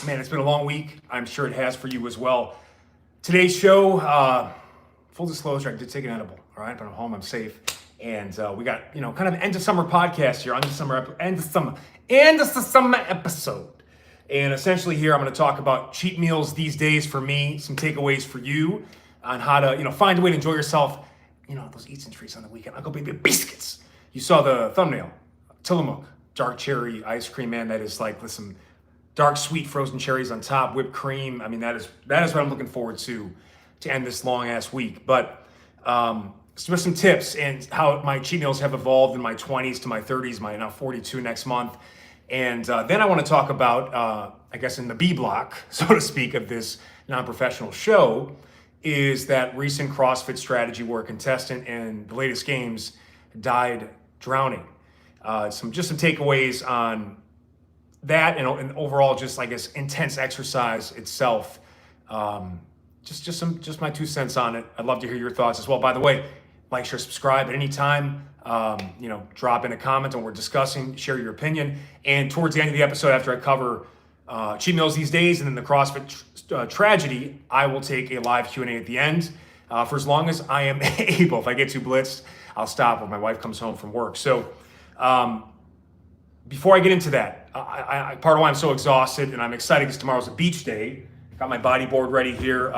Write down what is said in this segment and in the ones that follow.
Man, it's been a long week. I'm sure it has for you as well. Today's show, full disclosure, I did take an edible, all right? But I'm home, I'm safe. And we got, kind of an end of summer podcast here, end of summer episode. And essentially here, I'm going to talk about cheat meals these days for me, some takeaways for you on how to, find a way to enjoy yourself. Those eats and treats on the weekend. Uncle Baby Biscuits. You saw the thumbnail. Tillamook, dark cherry ice cream, man. That is like with some dark sweet frozen cherries on top, whipped cream. I mean, that is what I'm looking forward to end this long ass week. But just some tips and how my cheat meals have evolved in my 20s to my 30s, my now 42 next month. And then I want to talk about, I guess in the B block, so to speak, of this non-professional show, is that recent CrossFit Strategy where a contestant in the latest games died drowning. Some takeaways on that and overall just, I guess, intense exercise itself. Just my 2 cents on it. I'd love to hear your thoughts as well. By the way, like, share, subscribe at any time. Drop in a comment on what we're discussing, share your opinion. And towards the end of the episode, after I cover cheat meals these days and then the CrossFit Tragedy, I will take a live Q&A at the end for as long as I am able. If I get too blitzed, I'll stop when my wife comes home from work. So before I get into that, I part of why I'm so exhausted and I'm excited because tomorrow's a beach day. Got my bodyboard ready here.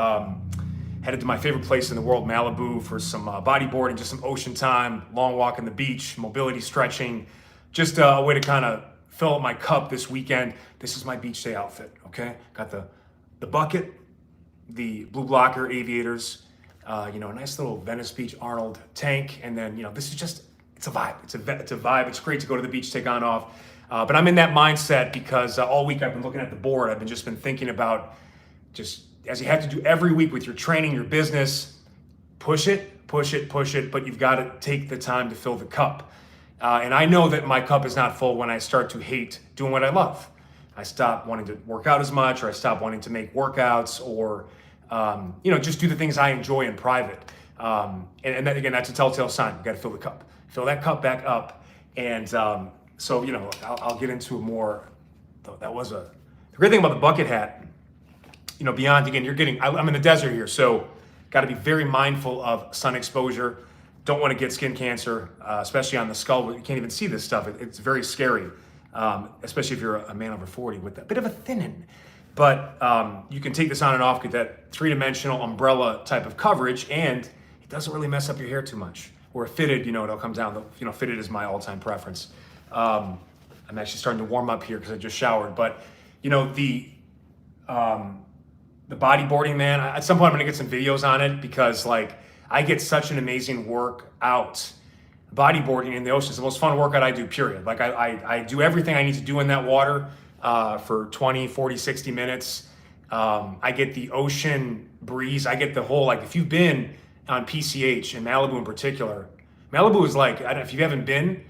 Headed to my favorite place in the world, Malibu, for some bodyboarding, just some ocean time, long walk on the beach, mobility stretching, just a way to kind of fill up my cup this weekend. This is my beach day outfit, okay? Got the bucket, the blue blocker aviators, a nice little Venice Beach Arnold tank, and then, this is just, it's a vibe. It's a vibe. It's great to go to the beach, take on off. But I'm in that mindset because all week I've been looking at the board. I've been thinking about just, as you have to do every week with your training, your business, push it, but you've got to take the time to fill the cup. And I know that my cup is not full when I start to hate doing what I love. I stop wanting to work out as much, or I stop wanting to make workouts, or, just do the things I enjoy in private. And then again, that's a telltale sign. You got to fill the cup. Fill that cup back up. And so, I'll get into it more. The great thing about the bucket hat, beyond, again, I'm in the desert here, so got to be very mindful of sun exposure. Don't want to get skin cancer, especially on the skull. You can't even see this stuff. It's very scary, especially if you're a man over 40 with a bit of a thinning. But you can take this on and off, get that 3-dimensional umbrella type of coverage, and it doesn't really mess up your hair too much. Or fitted, it'll come down. Fitted is my all-time preference. I'm actually starting to warm up here because I just showered. But, the bodyboarding, man, at some point I'm gonna get some videos on it because I get such an amazing workout. Bodyboarding in the ocean is the most fun workout I do, period. I do everything I need to do in that water for 20, 40, 60 minutes. I get the ocean breeze. I get the whole, if you've been on PCH in Malibu in particular, Malibu is I don't know if you haven't been,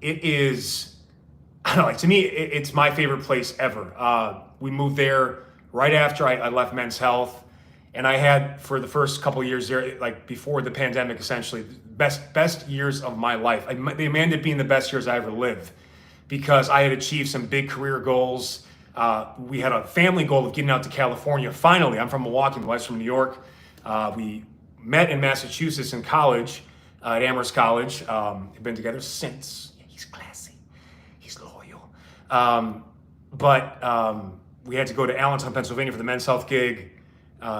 it is, I don't know, to me, it's my favorite place ever. We moved there right after I left Men's Health, and I had, for the first couple of years there, before the pandemic, essentially, best years of my life. They demanded being the best years I ever lived because I had achieved some big career goals. We had a family goal of getting out to California. Finally, I'm from Milwaukee, my wife's from New York. We met in Massachusetts in college, at Amherst College. We've been together since. Yeah, he's classy. He's loyal. But we had to go to Allentown, Pennsylvania for the Men's Health gig.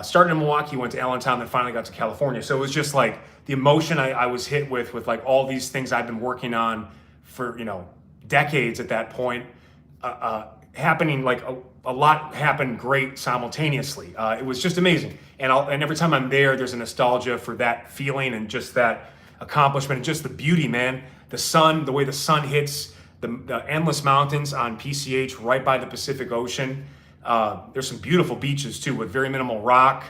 Started in Milwaukee, went to Allentown, then finally got to California. So it was just the emotion I was hit with all these things I've been working on for, decades at that point, happening, a lot happened great simultaneously. It was just amazing. And every time I'm there, there's a nostalgia for that feeling and just that accomplishment and just the beauty, man. The sun, the way the sun hits the endless mountains on PCH right by the Pacific Ocean. There's some beautiful beaches too with very minimal rock,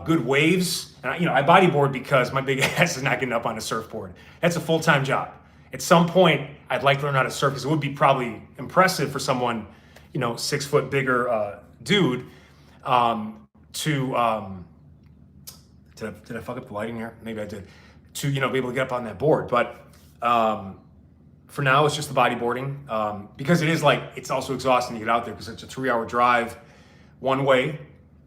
good waves. And I bodyboard because my big ass is not getting up on a surfboard. That's a full-time job. At some point, I'd like to learn how to surf because it would be probably impressive for someone, 6 foot bigger dude did I fuck up the lighting here? Maybe I did. To be able to get up on that board. But for now, it's just the bodyboarding, because it's also exhausting to get out there because it's a 3-hour drive one way.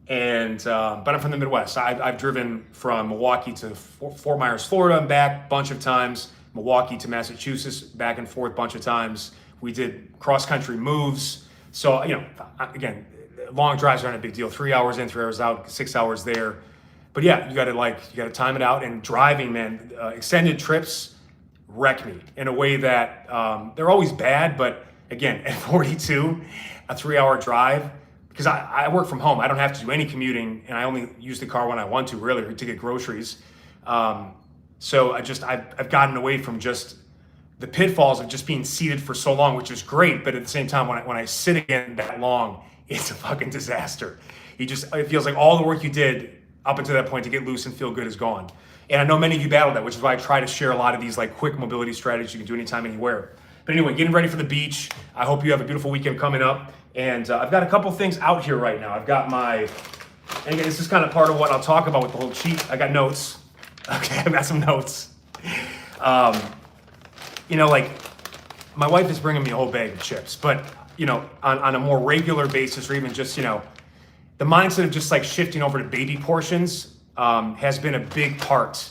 And but I'm from the Midwest. I've driven from Milwaukee to Fort Myers, Florida, and back a bunch of times. Milwaukee to Massachusetts, back and forth a bunch of times. We did cross-country moves. So, again, long drives aren't a big deal. 3 hours in, 3 hours out, 6 hours there. But yeah, you gotta time it out. And driving, man, extended trips wreck me in a way that they're always bad. But again, at 42, a 3-hour drive, because I work from home. I don't have to do any commuting, and I only use the car when I want to, really, to get groceries. So I've gotten away from just the pitfalls of just being seated for so long, which is great. But at the same time, when I sit again that long, it's a fucking disaster. It feels like all the work you did up until that point to get loose and feel good is gone. And I know many of you battle that, which is why I try to share a lot of these like quick mobility strategies you can do anytime, anywhere. But anyway, getting ready for the beach. I hope you have a beautiful weekend coming up. And I've got a couple things out here right now. I've got and again, this is kind of part of what I'll talk about with the whole cheat. I got notes. Okay, I've got some notes. Like my wife is bringing me a whole bag of chips, but on a more regular basis, or even just, the mindset of just like shifting over to baby portions has been a big part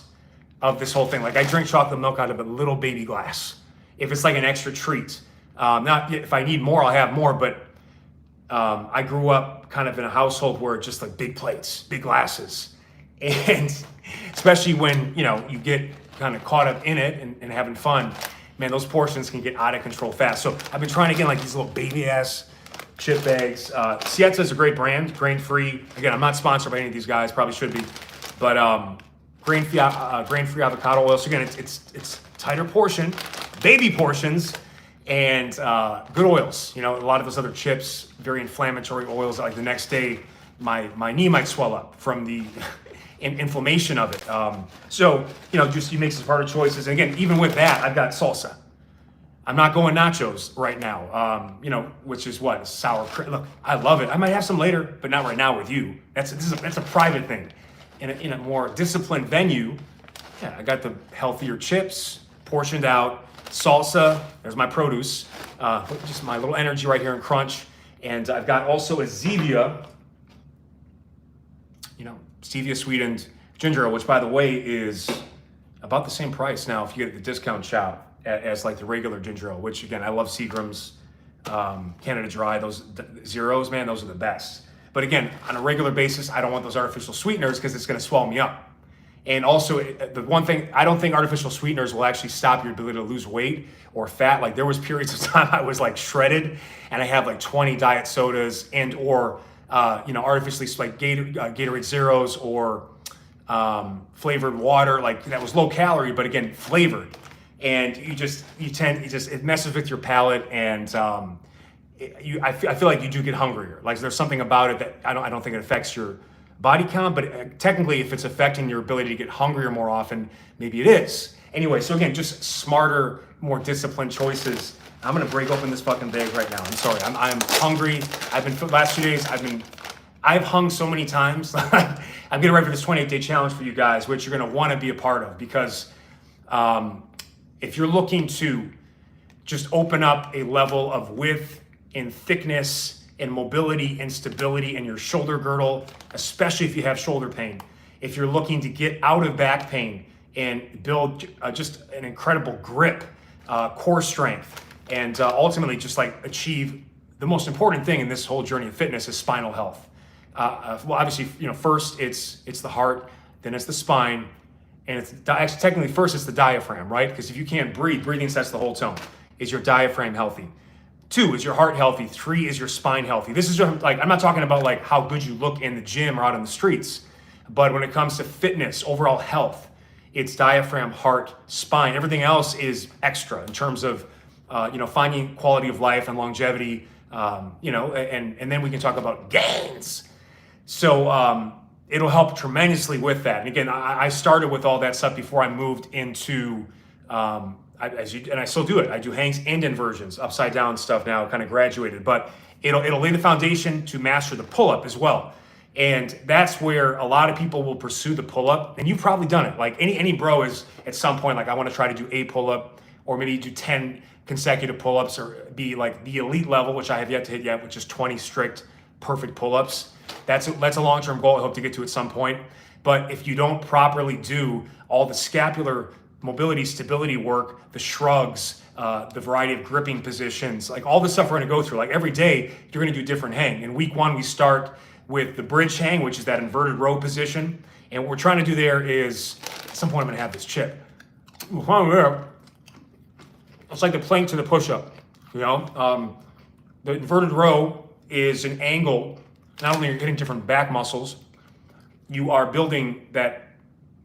of this whole thing. Like I drink chocolate milk out of a little baby glass. If it's like an extra treat, not if I need more, I'll have more, but I grew up kind of in a household where just like big plates, big glasses. And especially when, you get kind of caught up in it and having fun, man, those portions can get out of control fast. So I've been trying to get like these little baby ass chip bags. Sietza is a great brand, grain-free. Again, I'm not sponsored by any of these guys, probably should be. But grain-free avocado oil. So again, it's tighter portion, baby portions, and good oils. A lot of those other chips, very inflammatory oils. Like the next day, my knee might swell up from the inflammation of it. So just you make some smarter choices. And again, even with that, I've got salsa. I'm not going nachos right now. Which is what sour cream. Look, I love it. I might have some later, but not right now with you. That's a private thing. In a more disciplined venue, yeah, I got the healthier chips portioned out. Salsa, there's my produce, just my little energy right here in crunch. And I've got also a Zevia, stevia sweetened ginger ale, which by the way is about the same price now if you get the discount shop as like the regular ginger ale, which again, I love Seagram's, Canada Dry, those zeros, man, those are the best. But again, on a regular basis, I don't want those artificial sweeteners because it's gonna swell me up. And also, the one thing, I don't think artificial sweeteners will actually stop your ability to lose weight or fat. Like there was periods of time I was like shredded and I had like 20 diet sodas and or artificially like Gatorade Zeros or flavored water, like that was low calorie, but again, flavored. And it messes with your palate, and I feel like you do get hungrier. Like there's something about it that I don't think it affects your body count, but technically if it's affecting your ability to get hungrier more often, maybe it is. Anyway, so again, just smarter, more disciplined choices. I'm gonna break open this fucking bag right now. I'm sorry, I'm hungry. Last 2 days, I've hung so many times. I'm getting ready for this 28-day challenge for you guys, which you're gonna wanna be a part of, because if you're looking to just open up a level of width and thickness and mobility and stability in your shoulder girdle, especially if you have shoulder pain, if you're looking to get out of back pain and build just an incredible grip, core strength, and ultimately just like achieve the most important thing in this whole journey of fitness is spinal health. Well, obviously, first it's the heart, then it's the spine, and actually technically first it's the diaphragm, right? Because if you can't breathe, breathing sets the whole tone. Is your diaphragm healthy? 2, is your heart healthy? 3, is your spine healthy? This is like, I'm not talking about like how good you look in the gym or out on the streets, but when it comes to fitness, overall health, it's diaphragm, heart, spine. Everything else is extra in terms of, finding quality of life and longevity, and then we can talk about gains. So it'll help tremendously with that. And again, I started with all that stuff before I moved into, and I still do it. I do hangs and inversions, upside down stuff now, kind of graduated, but it'll lay the foundation to master the pull-up as well. And that's where a lot of people will pursue the pull-up, and you've probably done it. Like any bro is at some point like, I want to try to do a pull-up, or maybe do 10 consecutive pull-ups or be like the elite level, which I have yet to hit yet, which is 20 strict perfect pull-ups. That's a long-term goal I hope to get to at some point. But if you don't properly do all the scapular mobility, stability work, the shrugs, the variety of gripping positions, like all the stuff we're gonna go through, like every day, you're gonna do different hang. In week 1, we start with the bridge hang, which is that inverted row position. And what we're trying to do there is, at some point I'm gonna have this chip. It's like the plank to the push-up, you know? The inverted row is an angle. Not only are you hitting different back muscles, you are building that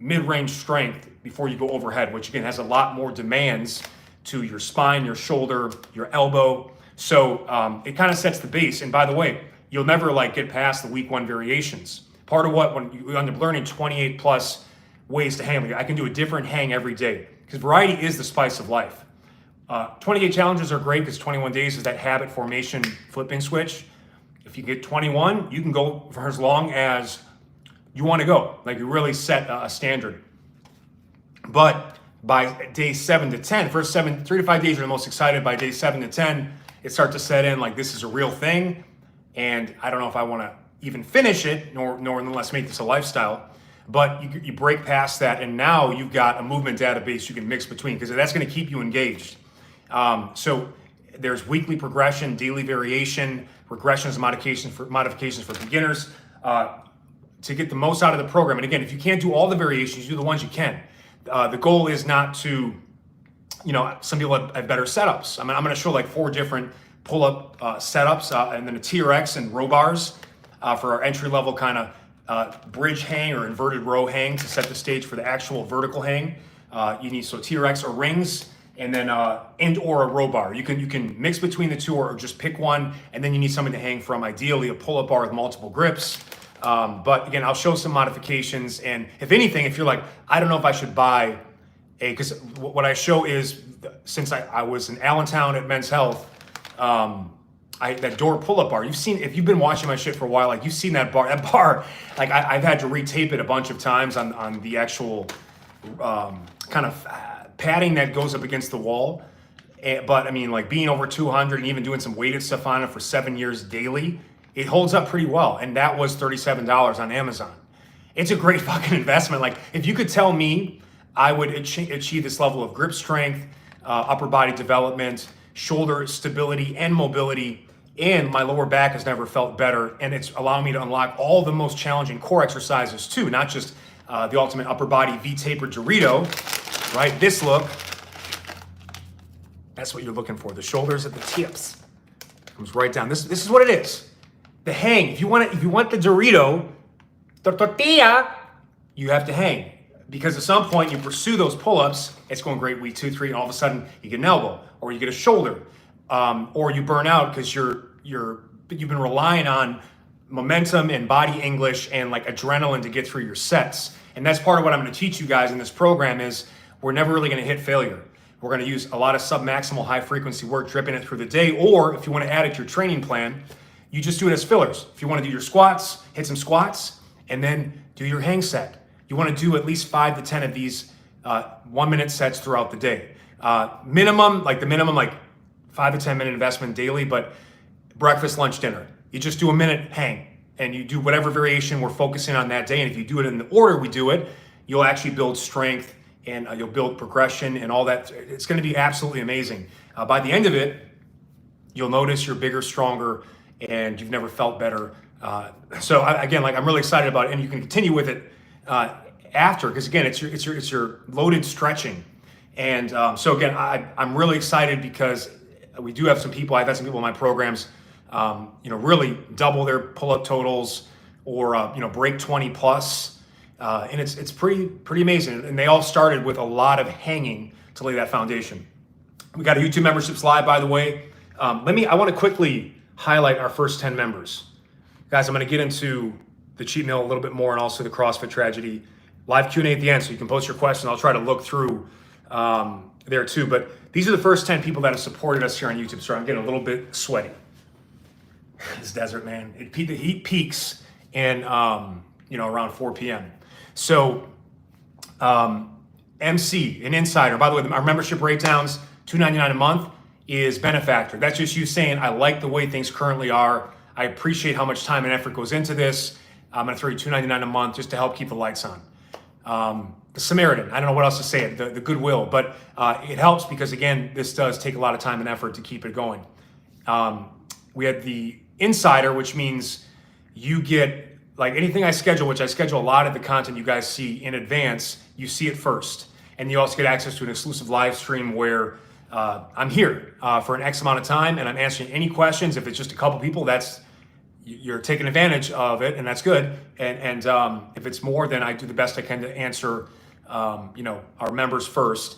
mid-range strength before you go overhead, which again has a lot more demands to your spine, your shoulder, your elbow. So it kind of sets the base. And by the way, you'll never like get past the week 1 variations. Part of what, when you end up learning 28 plus ways to hang, like I can do a different hang every day because variety is the spice of life. 28 challenges are great because 21 days is that habit formation flipping switch. If you get 21, you can go for as long as you want to go. Like you really set a standard. But by day 7 to 10, first 3 to 5 days, you're the most excited. By day 7 to 10, it starts to set in like this is a real thing. And I don't know if I want to even finish it, nor nonetheless make this a lifestyle. But you break past that, and now you've got a movement database you can mix between because that's going to keep you engaged. So there's weekly progression, daily variation, regressions, modifications for beginners to get the most out of the program. And again, if you can't do all the variations, do the ones you can. The goal is not to, you know, some people have better setups. I'm going to show like 4 different pull-up setups and then a TRX and row bars for our entry-level kind of bridge hang or inverted row hang to set the stage for the actual vertical hang. You need TRX or rings and then or a row bar. You can mix between the two or just pick one, and then you need something to hang from, ideally a pull-up bar with multiple grips. But again, I'll show some modifications, and if anything, if you're like, I don't know if I should buy because what I show is, since I was in Allentown at Men's Health, that door pull-up bar, if you've been watching my shit for a while, like you've seen that bar, like I've had to retape it a bunch of times on the actual kind of padding that goes up against the wall. But I mean, like being over 200 and even doing some weighted stuff on it for 7 years daily, it holds up pretty well. And that was $37 on Amazon. It's a great fucking investment. Like if you could tell me I would achieve this level of grip strength, upper body development, shoulder stability and mobility, and my lower back has never felt better. And it's allowing me to unlock all the most challenging core exercises too, not just the ultimate upper body V-tapered Dorito, right? This look, that's what you're looking for. The shoulders at the tips. Comes right down. This is what it is. The hang. If you want the Dorito, the tortilla, you have to hang. Because at some point you pursue those pull-ups, it's going great week 2, 3, and all of a sudden you get an elbow or you get a shoulder, or you burn out because you've been relying on momentum and body English and like adrenaline to get through your sets. And that's part of what I'm going to teach you guys in this program is we're never really going to hit failure. We're going to use a lot of sub-maximal high frequency work, dripping it through the day, or if you want to add it to your training plan, you just do it as fillers. If you want to do your squats, hit some squats, and then do your hang set. You want to do at least 5 to 10 of these 1-minute sets throughout the day. Minimum 5 to 10 minute investment daily, but breakfast, lunch, dinner. You just do a minute hang and you do whatever variation we're focusing on that day. And if you do it in the order we do it, you'll actually build strength and you'll build progression and all that. It's going to be absolutely amazing. By the end of it, you'll notice you're bigger, stronger, and you've never felt better. So again, like I'm really excited about it, and you can continue with it after, because again, it's your loaded stretching. And so again, I'm really excited because we do have some people. I've had some people in my programs, really double their pull-up totals or break 20 plus, and it's pretty amazing. And they all started with a lot of hanging to lay that foundation. We got a YouTube memberships live, by the way. I want to quickly highlight our first 10 members. Guys, I'm going to get into the cheat meal a little bit more and also the CrossFit Tragedy live Q&A at the end, so you can post your questions. I'll try to look through there too. But these are the first 10 people that have supported us here on YouTube. So I'm getting a little bit sweaty. This desert, man. The heat peaks in around 4 p.m. So MC, an insider. By the way, our membership breakdowns, $2.99 a month. is benefactor. That's just you saying, I like the way things currently are. I appreciate how much time and effort goes into this. I'm gonna throw you $2.99 a month just to help keep the lights on. The Samaritan, I don't know what else to say, the goodwill, but it helps because again, this does take a lot of time and effort to keep it going. We had the Insider, which means you get, like anything I schedule, which I schedule a lot of the content you guys see in advance, you see it first. And you also get access to an exclusive live stream where I'm here for an X amount of time and I'm answering any questions. If it's just a couple people, you're taking advantage of it and that's good. And if it's more, then I do the best I can to answer our members first.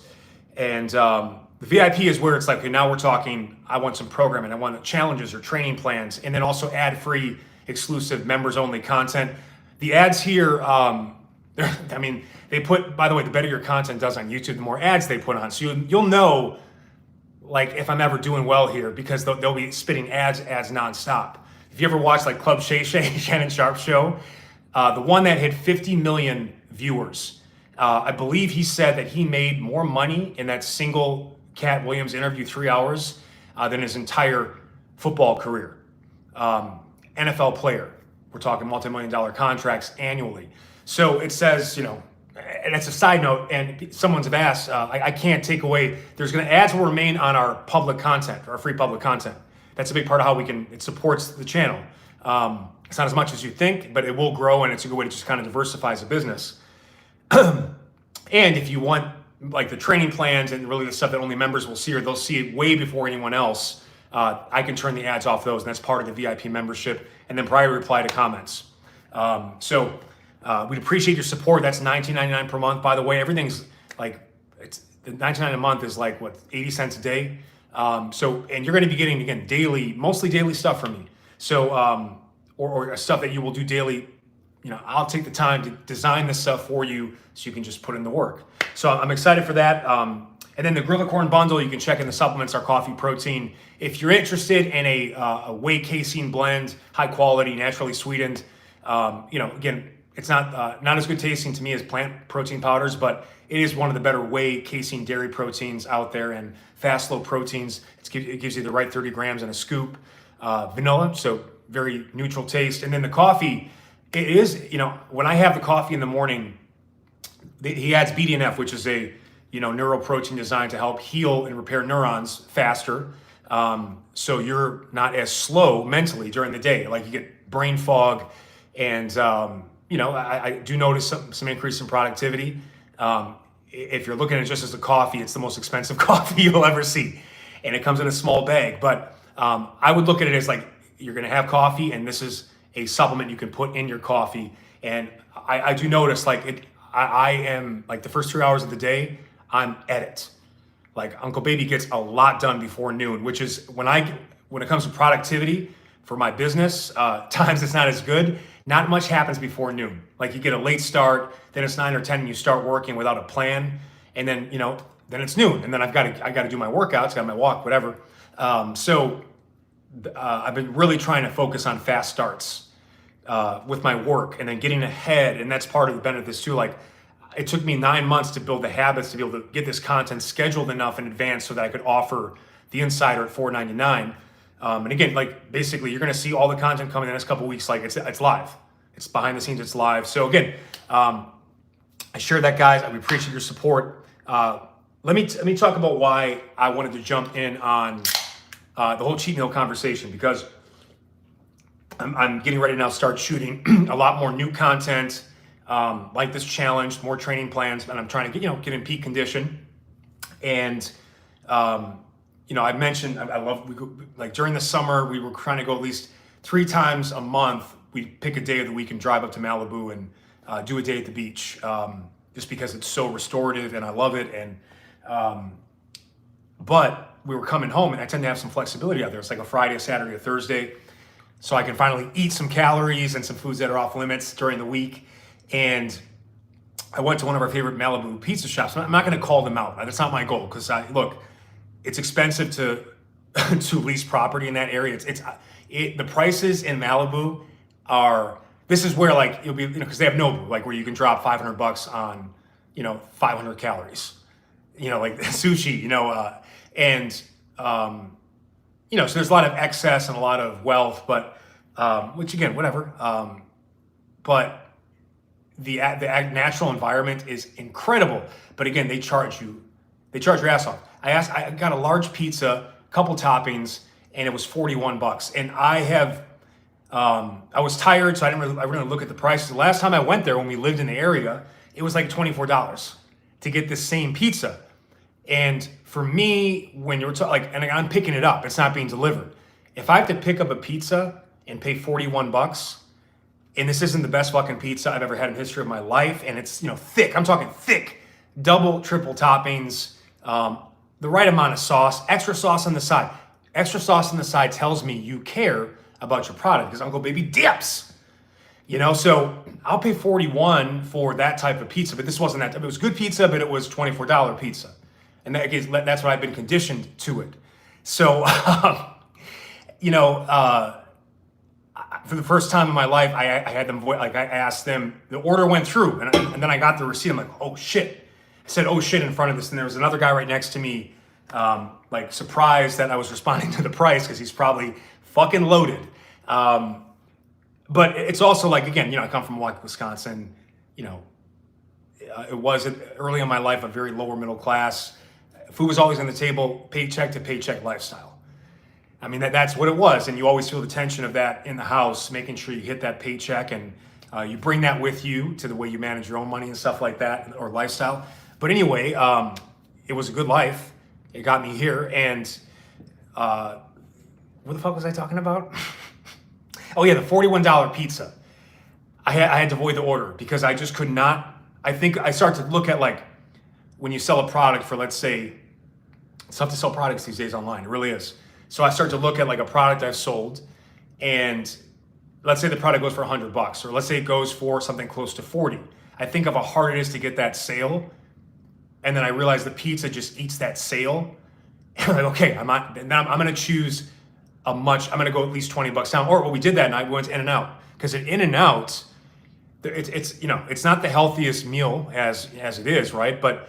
And the VIP is where it's like, okay, now we're talking, I want some programming, I want challenges or training plans, and then also ad-free, exclusive, members-only content. The ads here, they put, by the way, the better your content does on YouTube, the more ads they put on. So you'll know, like, if I'm ever doing well here, because they'll be spitting ads nonstop. If you ever watch like Club Shay Shay, Shannon Sharp's show, the one that hit 50 million viewers, I believe he said that he made more money in that single Cat Williams interview, 3 hours, than his entire football career. NFL player, we're talking multi-million-dollar contracts annually. So it says, and it's a side note, and someone's asked, I can't take away, ads will remain on our public content, our free public content. That's a big part of how it supports the channel. It's not as much as you think, but it will grow, and it's a good way to just kind of diversify the business. And if you want like the training plans and really the stuff that only members will see, or they'll see it way before anyone else, I can turn the ads off those, and that's part of the VIP membership, and then prior reply to comments. We'd appreciate your support. That's $19.99 per month. By the way, everything's like, the $19.99 a month is like, what, 80 cents a day? And you're gonna be getting, again, mostly daily stuff from me. So, or stuff that you will do daily. I'll take the time to design this stuff for you so you can just put in the work. So I'm excited for that. And then the Gorilla Corn bundle, you can check in the supplements, our coffee, protein. If you're interested in a whey casein blend, high quality, naturally sweetened, again, it's not as good tasting to me as plant protein powders, but it is one of the better whey casein dairy proteins out there, and fast low proteins. It gives you the right 30 grams in a scoop. Vanilla, so very neutral taste. And then the coffee, it is, when I have the coffee in the morning, he adds BDNF, which is a neuroprotein designed to help heal and repair neurons faster. So you're not as slow mentally during the day. Like you get brain fog, and I do notice some increase in productivity. If you're looking at it just as a coffee, it's the most expensive coffee you'll ever see, and it comes in a small bag. But I would look at it as like, you're going to have coffee, and this is a supplement you can put in your coffee. And I do notice, like, I am, like, the first 2 hours of the day, I'm at it. Like, Uncle Baby gets a lot done before noon, which is when it comes to productivity for my business, times it's not as good. Not much happens before noon. Like, you get a late start, then it's 9 or 10, and you start working without a plan, and then then it's noon, and then I got to do my workouts, got my walk, whatever. I've been really trying to focus on fast starts with my work, and then getting ahead, and that's part of the benefit of this too. Like, it took me 9 months to build the habits to be able to get this content scheduled enough in advance so that I could offer the Insider at $4.99. And again, like, basically, you're going to see all the content coming in the next couple of weeks. Like, it's live. It's behind the scenes. It's live. So again, I share that, guys. I appreciate your support. Let me talk about why I wanted to jump in on the whole cheat meal conversation, because I'm getting ready to now start shooting a lot more new content, like this challenge, more training plans, and I'm trying to get in peak condition. And I mentioned like during the summer we were trying to go at least 3 times a month. We'd pick a day of the week and drive up to Malibu and do a day at the beach, just because it's so restorative and I love it. And but we were coming home, and I tend to have some flexibility out there. It's like a Friday, a Saturday, a Thursday, so I can finally eat some calories and some foods that are off limits during the week. And I went to one of our favorite Malibu pizza shops. I'm not going to call them out. That's not my goal, because look, it's expensive to lease property in that area. The prices in Malibu are. This is where, like, you'll be, because they have Nobu, like, where you can drop $500 on, 500 calories, like sushi, and So there's a lot of excess and a lot of wealth, but which again, whatever. But the natural environment is incredible. But again, they charge your ass off. I got a large pizza, couple toppings, and it was $41. And I was tired, so I didn't really look at the prices. The last time I went there, when we lived in the area, it was like $24 to get this same pizza. And for me, when you're and I'm picking it up, it's not being delivered. If I have to pick up a pizza and pay $41, and this isn't the best fucking pizza I've ever had in the history of my life, and it's thick. I'm talking thick, double, triple toppings, the right amount of sauce, extra sauce on the side. Extra sauce on the side tells me you care about your product because Uncle Baby dips. So I'll pay $41 for that type of pizza, but this wasn't that. It was good pizza, but it was $24 pizza. And that's what I've been conditioned to it. So, for the first time in my life, I had them, I asked them, the order went through, and then I got the receipt. I'm like, oh shit. I said, oh shit, in front of this. And there was another guy right next to me, surprised that I was responding to the price because he's probably fucking loaded. But it's also again, I come from Milwaukee, Wisconsin. It was early in my life a very lower middle class. Food was always on the table, paycheck to paycheck lifestyle. I mean, that's what it was. And you always feel the tension of that in the house, making sure you hit that paycheck and you bring that with you to the way you manage your own money and stuff like that, or lifestyle. But anyway, it was a good life. It got me here. And what the fuck was I talking about? Oh yeah, the $41 pizza. I had to void the order because I just could not. I think I started to look at when you sell a product for, let's say, it's tough to sell products these days online. It really is. So I start to look at a product I've sold, and let's say the product goes for $100, or let's say it goes for something close to 40. I think of how hard it is to get that sale, and then I realize the pizza just eats that sale. And I'm okay, I'm gonna choose I'm gonna go at least $20 down. Or what we did that night, we went to In-N-Out, because at In-N-Out, it's not the healthiest meal as it is, right? But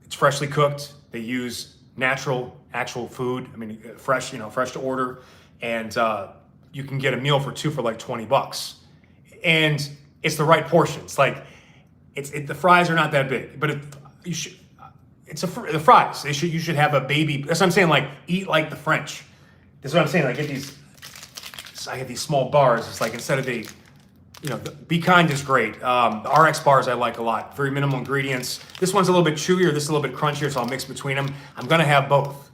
it's freshly cooked. They use natural, actual food. I mean, fresh to order, and you can get a meal for two for $20, and it's the right portions. The fries are not that big, but the fries. You should have a baby. That's what I'm saying. Eat like the French. That's what I'm saying. I get these small bars. It's instead of Be Kind is great. The RX bars I like a lot. Very minimal ingredients. This one's a little bit chewier. This is a little bit crunchier, so I'll mix between them. I'm gonna have both.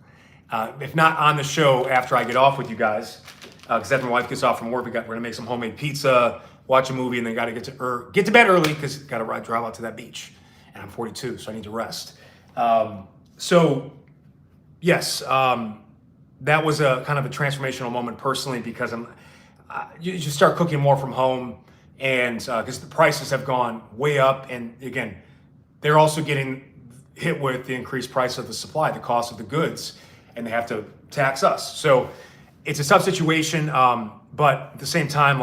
If not on the show, after I get off with you guys, because after my wife gets off from work, we're gonna make some homemade pizza, watch a movie, and then gotta get to bed early because gotta drive out to that beach. And I'm 42, so I need to rest. Yes, that was a kind of a transformational moment personally, because you just start cooking more from home, and because the prices have gone way up, and again, they're also getting hit with the increased price of the supply, the cost of the goods, and they have to tax us. So it's a tough situation, but at the same time,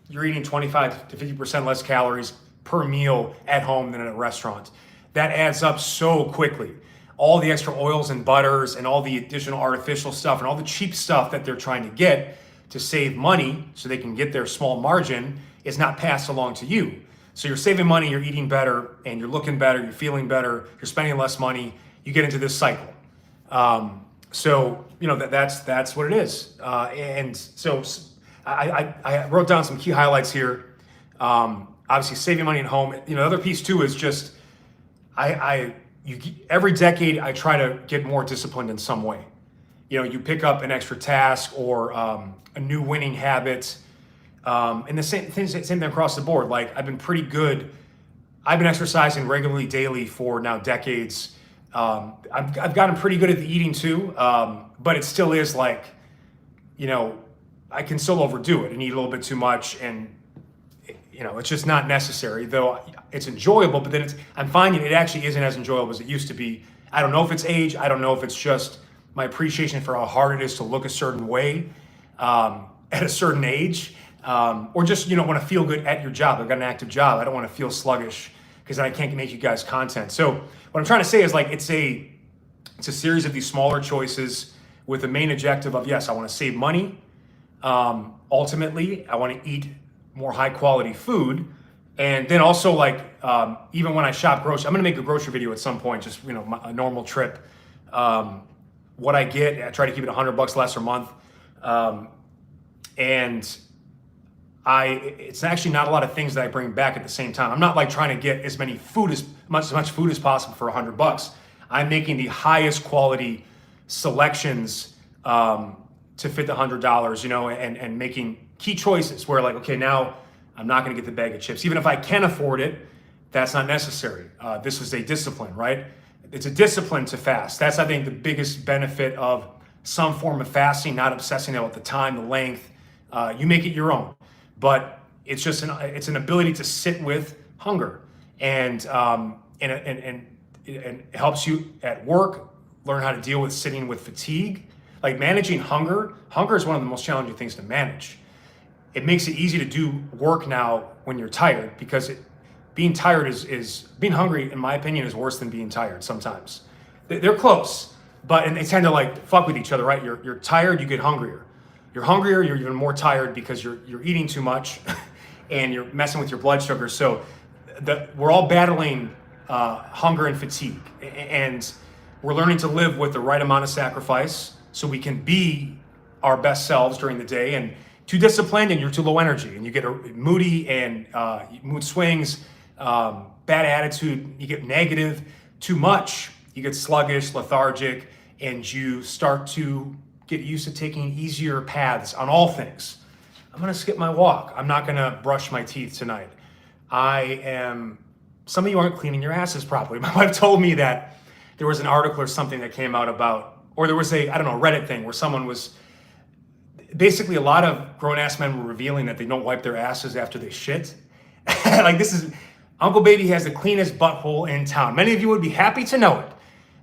you're eating 25 to 50% less calories per meal at home than at a restaurant. That adds up so quickly. All the extra oils and butters and all the additional artificial stuff and all the cheap stuff that they're trying to get to save money so they can get their small margin is not passed along to you. So you're saving money, you're eating better, and you're looking better, you're feeling better, you're spending less money, you get into this cycle. That's what it is. And so I wrote down some key highlights here. Obviously saving money at home. The other piece too is just, every decade I try to get more disciplined in some way. You pick up an extra task or a new winning habit, and the same thing across the board. I've been pretty good. I've been exercising regularly daily for now decades. I've gotten pretty good at the eating too, but it still is I can still overdo it and eat a little bit too much, and it's just not necessary, though it's enjoyable, but then I'm finding it actually isn't as enjoyable as it used to be. I don't know if it's age. I don't know if it's just my appreciation for how hard it is to look a certain way at a certain age, or just, want to feel good at your job. I've got an active job. I don't want to feel sluggish because then I can't make you guys content. So what I'm trying to say is It's a series of these smaller choices with the main objective of, yes, I want to save money. Ultimately, I want to eat more high quality food. And then also like, even when I shop groceries, I'm going to make a grocery video at some point, just, a normal trip. What I get, I try to keep it $100 less a month. And it's actually not a lot of things that I bring back at the same time. I'm not like trying to get as much food as possible for $100. I'm making the highest quality selections to fit the $100, and making key choices where like, okay, now I'm not going to get the bag of chips. Even if I can afford it, that's not necessary. This is a discipline, right? It's a discipline to fast. That's, I think, the biggest benefit of some form of fasting, not obsessing about the time, the length. You make it your own. But it's just it's an ability to sit with hunger, and it helps you at work learn how to deal with sitting with fatigue. Like managing hunger. Hunger is one of the most challenging things to manage. It makes it easy to do work now when you're tired, because being tired is being hungry, in my opinion, is worse than being tired sometimes. They're close, and they tend to like fuck with each other, right? You're tired, you get hungrier. You're hungrier, you're even more tired because you're eating too much and you're messing with your blood sugar. So we're all battling hunger and fatigue, and we're learning to live with the right amount of sacrifice so we can be our best selves during the day. And too disciplined and you're too low energy, and you get moody and mood swings, bad attitude, you get negative. Too much, you get sluggish, lethargic, and you start to get used to taking easier paths on all things. I'm gonna skip my walk. I'm not gonna brush my teeth tonight. Some of you aren't cleaning your asses properly. My wife told me that there was an article or something that came out about, or there was a Reddit thing where someone was, basically a lot of grown-ass men were revealing that they don't wipe their asses after they shit. Like, Uncle Baby has the cleanest butthole in town. Many of you would be happy to know it,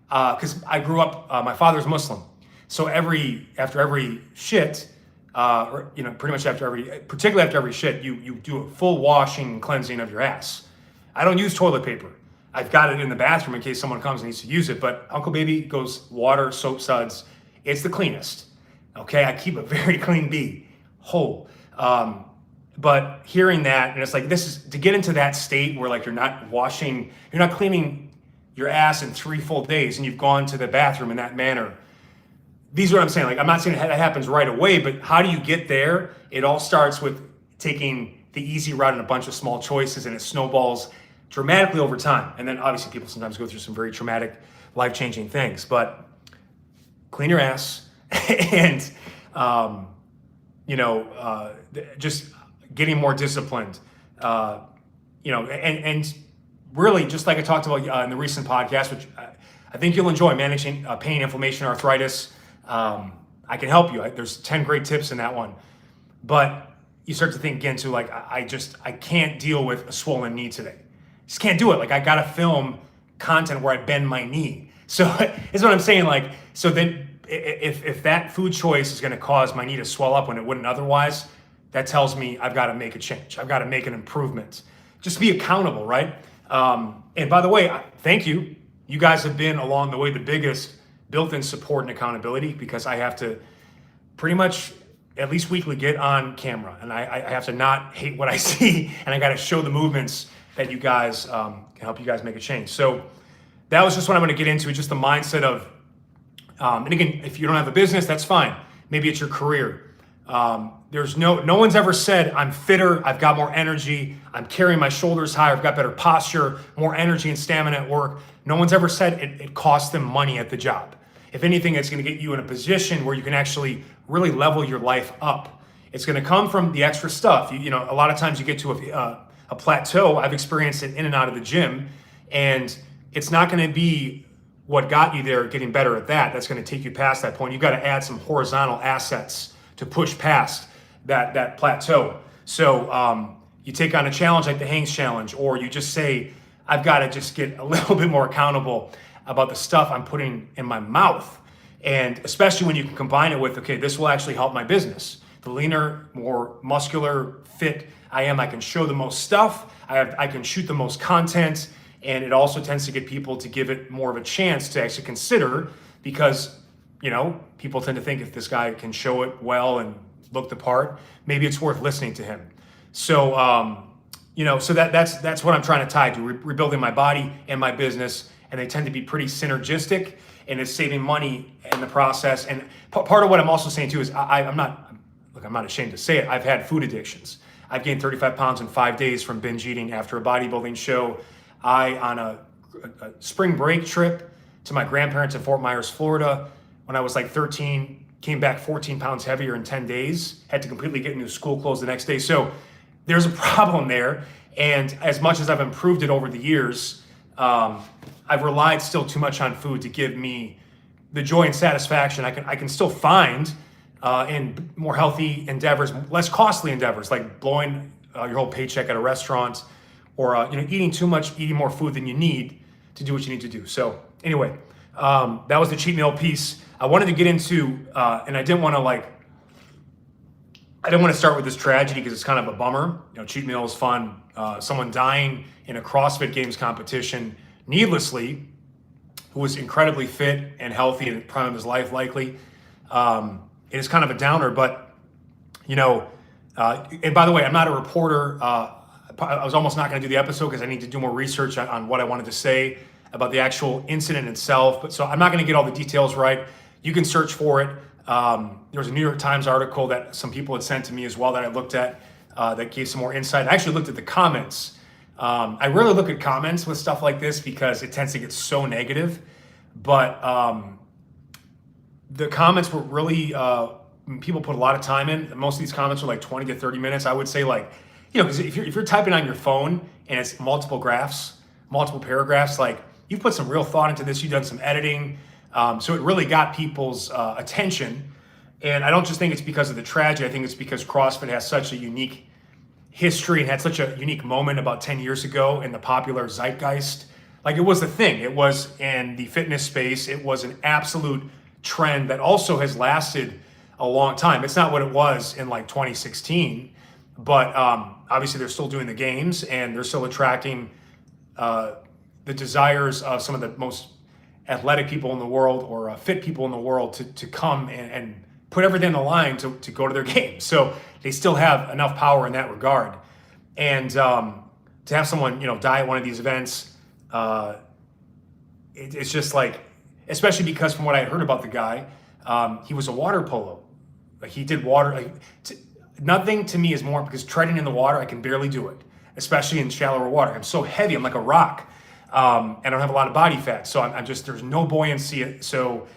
because I grew up, my father's Muslim. So after every shit, pretty much particularly after every shit, you do a full washing and cleansing of your ass. I don't use toilet paper. I've got it in the bathroom in case someone comes and needs to use it, but Uncle Baby goes water, soap suds. It's the cleanest. Okay, I keep a very clean hole. But hearing that, and it's like, this is to get into that state where like you're not cleaning your ass in 3 full days, and you've gone to the bathroom in that manner. These are what I'm saying. Like, I'm not saying that happens right away, but how do you get there? It all starts with taking the easy route in a bunch of small choices, and it snowballs dramatically over time. And then obviously people sometimes go through some very traumatic, life-changing things, but clean your ass and, just getting more disciplined, and really, just like I talked about in the recent podcast, which I think you'll enjoy, managing pain, inflammation, arthritis. I can help you. There's 10 great tips in that one. But you start to think again too, like, I can't deal with a swollen knee today. Just can't do it. Like, I gotta film content where I bend my knee. So is what I'm saying. Like, so then if that food choice is gonna cause my knee to swell up when it wouldn't otherwise, that tells me I've got to make a change. I've got to make an improvement. Just be accountable, right? And by the way, thank you. You guys have been along the way the biggest built-in support and accountability, because I have to pretty much at least weekly get on camera, and I have to not hate what I see, and I got to show the movements that you guys can help you guys make a change. So that was just what I'm going to get into, just the mindset of, and again, if you don't have a business, that's fine. Maybe it's your career. There's no one's ever said I'm fitter, I've got more energy, I'm carrying my shoulders higher, I've got better posture, more energy and stamina at work. No one's ever said it costs them money at the job. If anything, it's going to get you in a position where you can actually really level your life up. It's going to come from the extra stuff. A lot of times you get to a plateau. I've experienced it in and out of the gym, and it's not going to be what got you there, getting better at that. That's going to take you past that point. You've got to add some horizontal assets to push past that plateau. So you take on a challenge like the Hangs Challenge, or you just say, I've got to just get a little bit more accountable about the stuff I'm putting in my mouth. And especially when you can combine it with, okay, this will actually help my business. The leaner, more muscular, fit I am, I can show the most stuff, I can shoot the most content, and it also tends to get people to give it more of a chance to actually consider because, people tend to think if this guy can show it well and look the part, maybe it's worth listening to him. So, so that's what I'm trying to tie to, rebuilding my body and my business. And they tend to be pretty synergistic, and it's saving money in the process. And part of what I'm also saying too is I'm not ashamed to say it. I've had food addictions. I've gained 35 pounds in 5 days from binge eating after a bodybuilding show. On a spring break trip to my grandparents in Fort Myers, Florida, when I was like 13, came back 14 pounds heavier in 10 days, had to completely get new school clothes the next day. So there's a problem there. And as much as I've improved it over the years, I've relied still too much on food to give me the joy and satisfaction I can still find in more healthy endeavors, less costly endeavors, like blowing your whole paycheck at a restaurant, or eating too much, eating more food than you need to do what you need to do. So anyway, that was the cheat meal piece. I wanted to get into, and I didn't want to start with this tragedy because it's kind of a bummer. Cheat meal is fun. Someone dying in a CrossFit Games competition needlessly, who was incredibly fit and healthy in the prime of his life, likely. It is kind of a downer, but and by the way, I'm not a reporter. I was almost not going to do the episode because I need to do more research on what I wanted to say about the actual incident itself. But so I'm not going to get all the details right. You can search for it. There was a New York Times article that some people had sent to me as well that I looked at that gave some more insight. I actually looked at the comments. I rarely look at comments with stuff like this because it tends to get so negative. But the comments were really, people put a lot of time in. Most of these comments were like 20 to 30 minutes. I would say because if you're typing on your phone and it's multiple paragraphs, like you've put some real thought into this, you've done some editing. So it really got people's attention. And I don't just think it's because of the tragedy. I think it's because CrossFit has such a unique history and had such a unique moment about 10 years ago in the popular zeitgeist. Like it was the thing. It was in the fitness space. It was an absolute trend that also has lasted a long time. It's not what it was in like 2016, but obviously they're still doing the games and they're still attracting the desires of some of the most athletic people in the world or fit people in the world to come and put everything on the line to go to their games. So they still have enough power in that regard. And to have someone, die at one of these events, it's just like, especially because from what I heard about the guy, he was a water polo. Like he did water. Nothing to me is more, because treading in the water, I can barely do it, especially in shallower water. I'm so heavy. I'm like a rock. And I don't have a lot of body fat. So I'm just, there's no buoyancy. So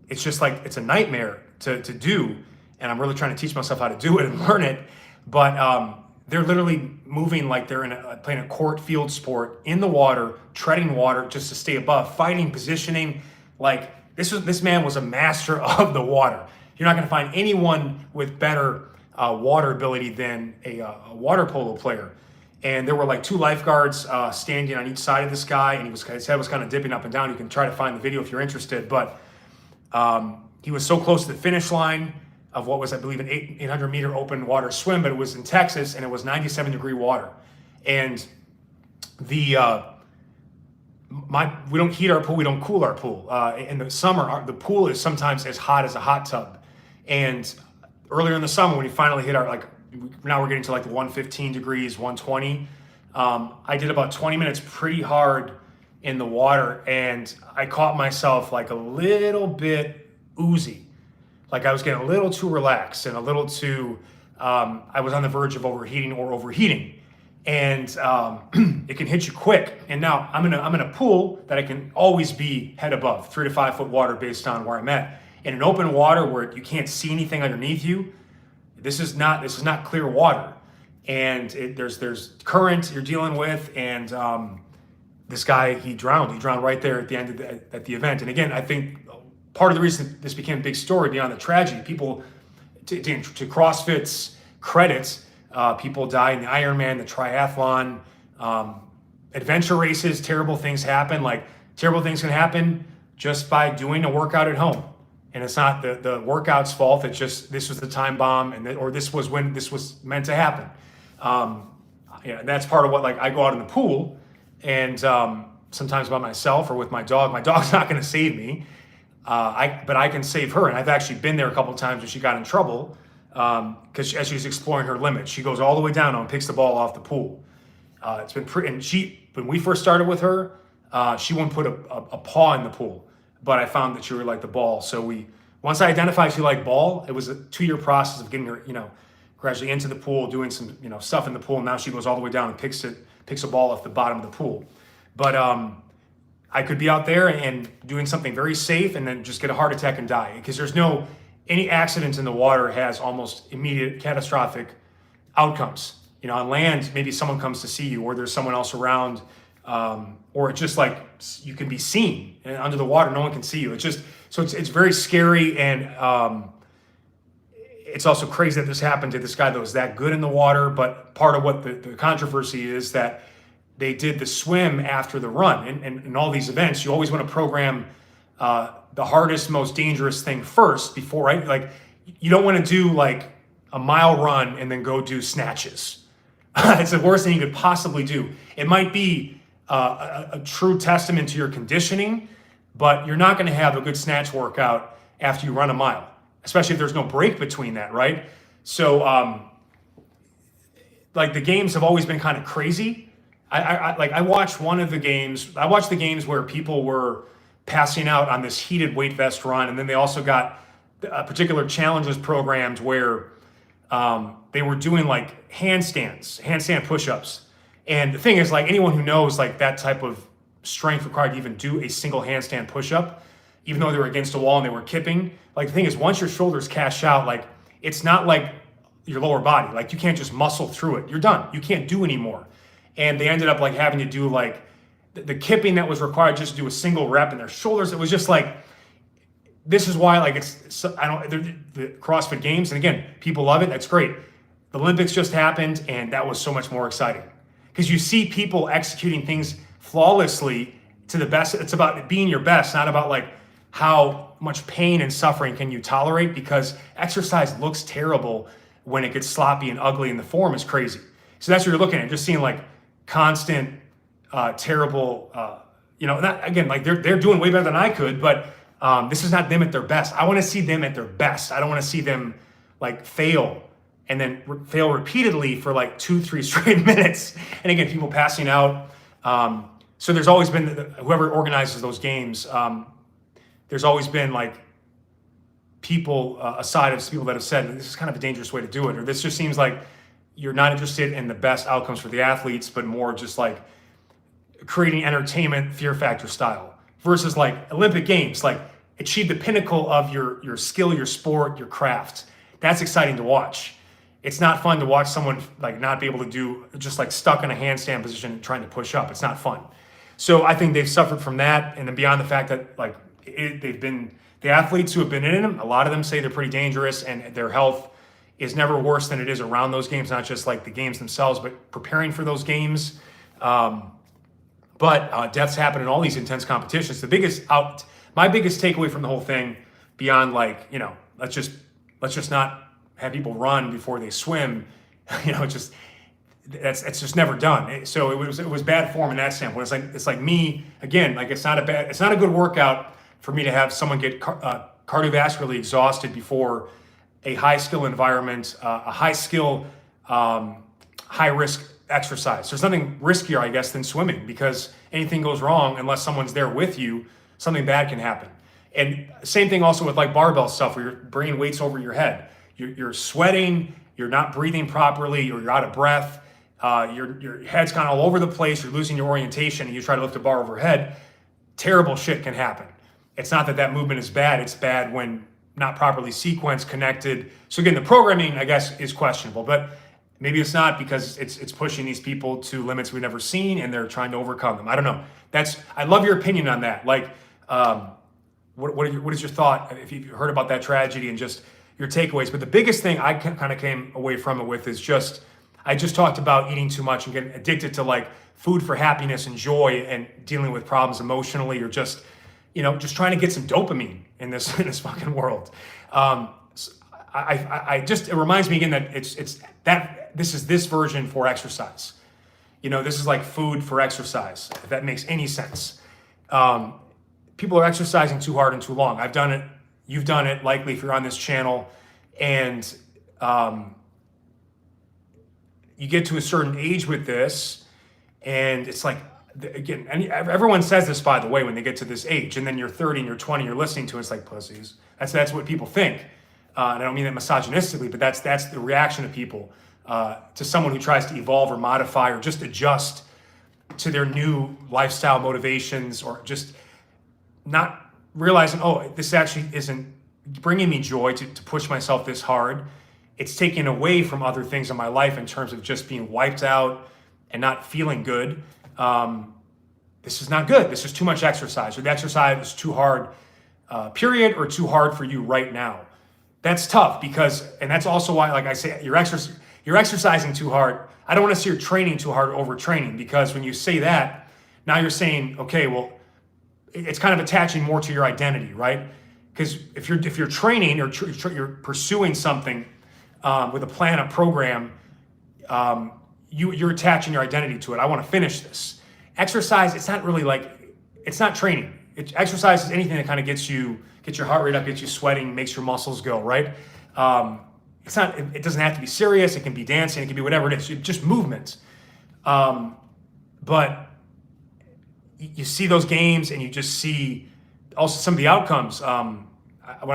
it's just like, it's a nightmare to do. And I'm really trying to teach myself how to do it and learn it. But they're literally moving like they're playing a court field sport in the water, treading water just to stay above, fighting, positioning. Like this man was a master of the water. You're not going to find anyone with better water ability than a water polo player. And there were like two lifeguards standing on each side of this guy, and his head was kind of dipping up and down. You can try to find the video if you're interested. But he was so close to the finish line of what was, I believe, an 800 meter open water swim, but it was in Texas and it was 97-degree water. And we don't heat our pool, we don't cool our pool. In the summer, the pool is sometimes as hot as a hot tub. And earlier in the summer, when we finally hit now we're getting to like the 115 degrees, 120. I did about 20 minutes pretty hard in the water, and I caught myself like a little bit oozy. Like I was getting a little too relaxed and a little too, I was on the verge of overheating. And it can hit you quick. And now I'm in a pool that I can always be head above, 3 to 5 foot water based on where I'm at. In an open water where you can't see anything underneath you, this is not clear water. And there's current you're dealing with, and this guy, he drowned right there at the end at the event. And again, I think part of the reason this became a big story beyond the tragedy, people, to CrossFit's credits, people die in the Ironman, the triathlon, adventure races, terrible things happen. Like terrible things can happen just by doing a workout at home. And it's not the workout's fault. It's just, this was the time bomb, or this was when this was meant to happen. And that's part of what, like, I go out in the pool and sometimes by myself or with my dog. My dog's not going to save me. but I can save her. And I've actually been there a couple of times when she got in trouble because as she's exploring her limits, she goes all the way down and picks the ball off the pool. It's been pretty, and when we first started with her, she wouldn't put a paw in the pool, but I found that she really liked the ball. So once I identified she liked ball, it was a 2-year process of getting her, gradually into the pool, doing some, stuff in the pool. And now she goes all the way down and picks a ball off the bottom of the pool. But I could be out there and doing something very safe and then just get a heart attack and die, because any accident in the water has almost immediate catastrophic outcomes. On land, maybe someone comes to see you, or there's someone else around, or it's just like you can be seen, and under the water, no one can see you. It's very scary, and it's also crazy that this happened to this guy that was that good in the water. But part of what the controversy is that they did the swim after the run, and in all these events, you always want to program the hardest, most dangerous thing first before, right? Like, you don't want to do like a mile run and then go do snatches. It's the worst thing you could possibly do. It might be a true testament to your conditioning, but you're not going to have a good snatch workout after you run a mile, especially if there's no break between that, right? So, like, the games have always been kind of crazy. I watched one of the games. I watched the games where people were passing out on this heated weight vest run, and then they also got particular challenges programmed where they were doing like handstand push-ups. And the thing is, like, anyone who knows like that type of strength required to even do a single handstand push-up, even though they were against a wall and they were kipping, like, the thing is, once your shoulders cash out, like, it's not like your lower body. Like, you can't just muscle through it. You're done. You can't do anymore. And they ended up like having to do like the kipping that was required just to do a single rep in their shoulders. It was just like, this is why, like, the CrossFit Games, and again, people love it. That's great. The Olympics just happened, and that was so much more exciting because you see people executing things flawlessly to the best. It's about being your best, not about like how much pain and suffering can you tolerate, because exercise looks terrible when it gets sloppy and ugly and the form is crazy. So that's what you're looking at, just seeing like constant, terrible, again, like they're doing way better than I could, but this is not them at their best. I want to see them at their best. I don't want to see them like fail and then fail repeatedly for like 2-3 straight minutes. And again, people passing out. So there's always been, whoever organizes those games, there's always been like people, aside of people that have said, this is kind of a dangerous way to do it, or this just seems like you're not interested in the best outcomes for the athletes, but more just like creating entertainment, fear factor style, versus like Olympic Games, like achieve the pinnacle of your skill, your sport, your craft. That's exciting to watch. It's not fun to watch someone like not be able to do, just like stuck in a handstand position trying to push up. It's not fun. So I think they've suffered from that. And then beyond the fact that like the athletes who have been in them, a lot of them say they're pretty dangerous and their health is never worse than it is around those games, not just like the games themselves, but preparing for those games. But deaths happen in all these intense competitions. My biggest takeaway from the whole thing, beyond like, let's just not have people run before they swim, it's just never done. So it was bad form in that standpoint. It's like me again, like it's not a good workout for me to have someone get cardiovascularly exhausted before a high skill environment, a high skill, high risk exercise. There's nothing riskier, I guess, than swimming, because anything goes wrong, unless someone's there with you, something bad can happen. And same thing also with like barbell stuff, where you're bringing weights over your head. You're sweating, you're not breathing properly, or you're out of breath. Your head's kind of all over the place. You're losing your orientation, and you try to lift a bar overhead. Terrible shit can happen. It's not that movement is bad. It's bad when not properly sequenced, connected. So again, the programming, I guess, is questionable, but maybe it's not, because it's pushing these people to limits we've never seen, and they're trying to overcome them. I don't know. I love your opinion on that. Like, what is your thought if you've heard about that tragedy and just your takeaways? But the biggest thing I kind of came away from it with is I just talked about eating too much and getting addicted to like food for happiness and joy and dealing with problems emotionally, or just trying to get some dopamine in this fucking world. It reminds me again that this is this version for exercise. This is like food for exercise, if that makes any sense. people are exercising too hard and too long. I've done it. You've done it, likely, if you're on this channel. And you get to a certain age with this, and it's like, again, everyone says this, by the way, when they get to this age, and then you're 30 and you're 20, you're listening to it, it's like pussies. That's what people think. And I don't mean that misogynistically, but that's the reaction of people to someone who tries to evolve or modify or just adjust to their new lifestyle motivations, or just not realizing, oh, this actually isn't bringing me joy to push myself this hard. It's taking away from other things in my life in terms of just being wiped out and not feeling good. This is not good. This is too much exercise, or the exercise is too hard, period, or too hard for you right now. That's tough because, and that's also why, like I say, you're exercising too hard. I don't want to see you're training too hard, overtraining, because when you say that, now you're saying, okay, well, it's kind of attaching more to your identity, right? Because if you're training or you're pursuing something with a plan, a program, you're attaching your identity to it. I want to finish this. Exercise, it's not really like, it's not training. Exercise is anything that kind of gets your heart rate up, gets you sweating, makes your muscles go, right? It doesn't have to be serious. It can be dancing. It can be whatever it is. It's just movement. But you see those games, and you just see also some of the outcomes. When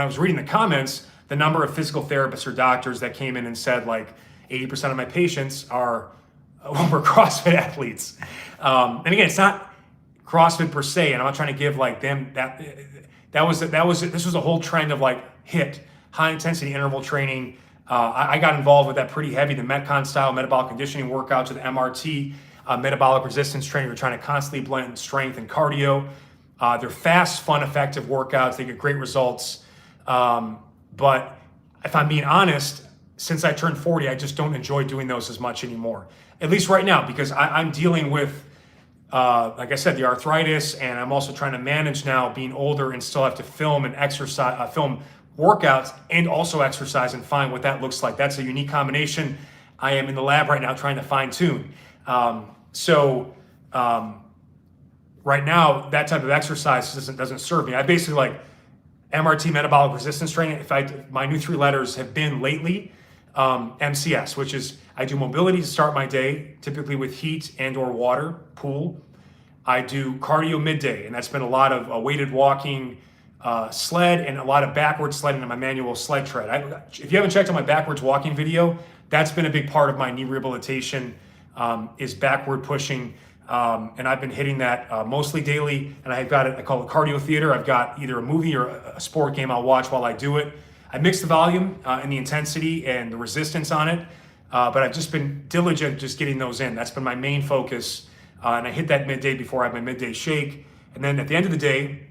I was reading the comments, the number of physical therapists or doctors that came in and said, like, 80% of my patients were CrossFit athletes. And again, it's not CrossFit per se, and I'm not trying to give like them this was a whole trend of like HIIT, high intensity interval training. I got involved with that pretty heavy, the Metcon style metabolic conditioning workout, to the MRT, metabolic resistance training. We're trying to constantly blend strength and cardio. They're fast, fun, effective workouts. They get great results. But if I'm being honest, since I turned 40, I just don't enjoy doing those as much anymore. At least right now, because I'm dealing with, like I said, the arthritis, and I'm also trying to manage now being older and still have to film and exercise, film workouts and also exercise, and find what that looks like. That's a unique combination. I am in the lab right now trying to fine tune. Right now, that type of exercise doesn't serve me. I basically like MRT, metabolic resistance training. My new 3 letters have been lately MCS, which is I do mobility to start my day, typically with heat and or water, pool. I do cardio midday, and that's been a lot of weighted walking, sled, and a lot of backwards sledding on my manual sled tread. If you haven't checked out my backwards walking video, that's been a big part of my knee rehabilitation, is backward pushing. And I've been hitting that mostly daily, and I call it cardio theater. I've got either a movie or a sport game I'll watch while I do it. I mix the volume and the intensity and the resistance on it, but I've just been diligent just getting those in. That's been my main focus, and I hit that midday before I have my midday shake. And then at the end of the day,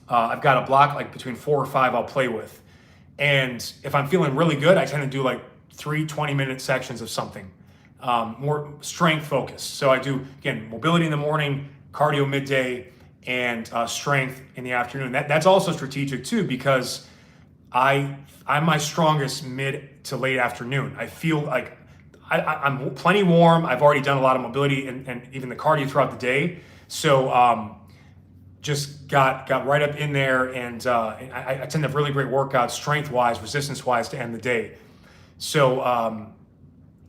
I've got a block like between 4 or 5 I'll play with. And if I'm feeling really good, I tend to do like 3 20-minute sections of something. More strength focused. So I do, again, mobility in the morning, cardio midday, and strength in the afternoon. That's also strategic too, because I'm my strongest mid to late afternoon. I feel like I'm plenty warm. I've already done a lot of mobility and even the cardio throughout the day. So just got right up in there, and I tend to have really great workouts, strength-wise, resistance-wise, to end the day. So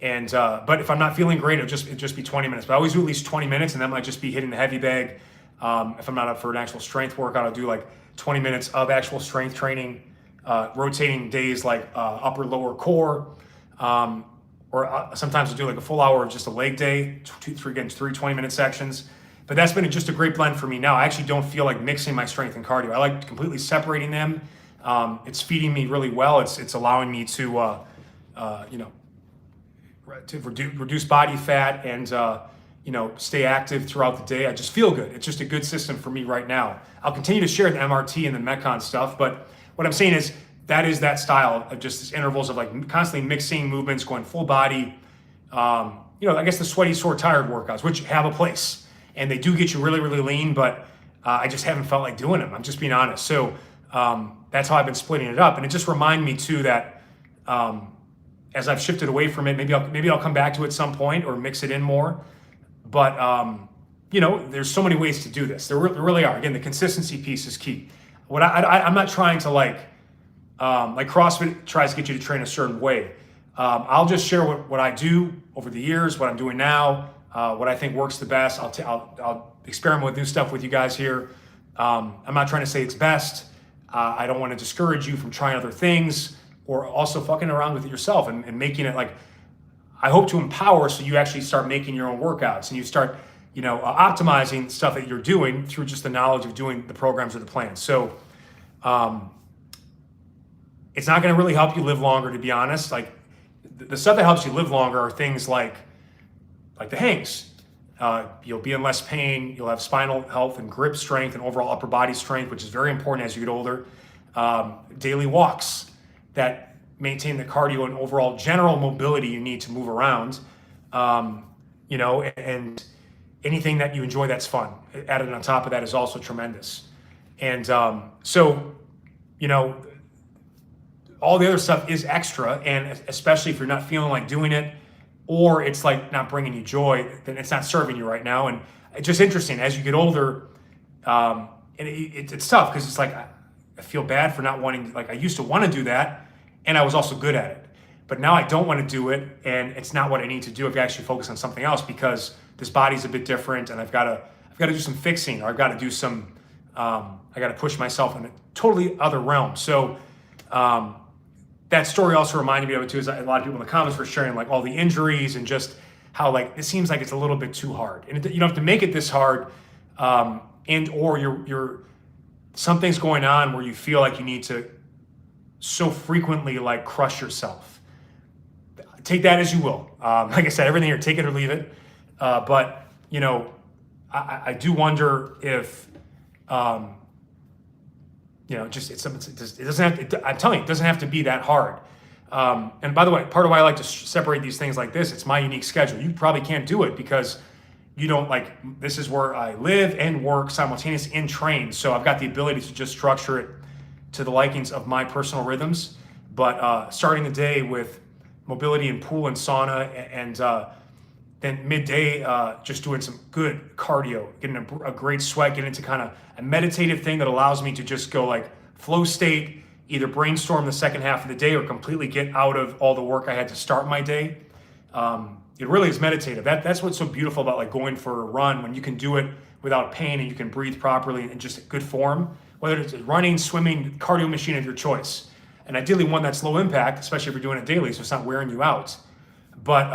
but if I'm not feeling great, it'll just be 20 minutes. But I always do at least 20 minutes, and that might just be hitting the heavy bag. If I'm not up for an actual strength workout, I'll do like 20 minutes of actual strength training, rotating days like upper, lower core, or sometimes I'll do like a full hour of just a leg day, 3 20-minute sections. But that's been just a great blend for me now. I actually don't feel like mixing my strength and cardio. I like completely separating them. It's feeding me really well. It's allowing me to reduce body fat and stay active throughout the day. I just feel good. It's just a good system for me right now. I'll continue to share the MRT and the Metcon stuff, but what I'm saying is that style of just this intervals of like constantly mixing movements, going full body. I guess the sweaty, sore, tired workouts, which have a place, and they do get you really, really lean, but I just haven't felt like doing them. I'm just being honest. So that's how I've been splitting it up, and it just reminded me too that as I've shifted away from it, maybe I'll come back to it at some point or mix it in more. But there's so many ways to do this. There really are. Again, the consistency piece is key. I'm not trying to like CrossFit tries to get you to train a certain way. I'll just share what I do over the years, what I'm doing now, what I think works the best. I'll experiment with new stuff with you guys here. I'm not trying to say it's best. I don't want to discourage you from trying other things or also fucking around with it yourself and making it like, I hope to empower so you actually start making your own workouts and you start, optimizing stuff that you're doing through just the knowledge of doing the programs or the plans. So it's not going to really help you live longer, to be honest. Like the stuff that helps you live longer are things like the hangs. You'll be in less pain. You'll have spinal health and grip strength and overall upper body strength, which is very important as you get older. Daily walks that maintain the cardio and overall general mobility you need to move around. And anything that you enjoy that's fun added on top of that is also tremendous. And all the other stuff is extra, and especially if you're not feeling like doing it, or it's like not bringing you joy, then it's not serving you right now. And it's just interesting as you get older, and it's tough because it's like I feel bad for not wanting. Like I used to want to do that, and I was also good at it, but now I don't want to do it, and it's not what I need to do. I've got to actually focus on something else because this body's a bit different, and I've got to do some fixing, or I've got to do some. I got to push myself in a totally other realm. So. That story also reminded me of it too, is a lot of people in the comments were sharing like all the injuries and just how like it seems like it's a little bit too hard, and you don't have to make it this hard, and or you're something's going on where you feel like you need to so frequently like crush yourself. Take that as you will. Like I said, everything here, take it or leave it. But I do wonder if. It doesn't have to, I'm telling you, it doesn't have to be that hard. And by the way, part of why I like to separate these things like this, it's my unique schedule. You probably can't do it because you don't this is where I live and work simultaneously and train. So I've got the ability to just structure it to the likings of my personal rhythms. But starting the day with mobility and pool and sauna and then midday, just doing some good cardio, getting a great sweat, getting into kind of a meditative thing that allows me to just go like flow state, either brainstorm the second half of the day or completely get out of all the work I had to start my day. It really is meditative. That's what's so beautiful about like going for a run when you can do it without pain and you can breathe properly and just good form, whether it's running, swimming, cardio machine of your choice. And ideally one that's low impact, especially if you're doing it daily, so it's not wearing you out. But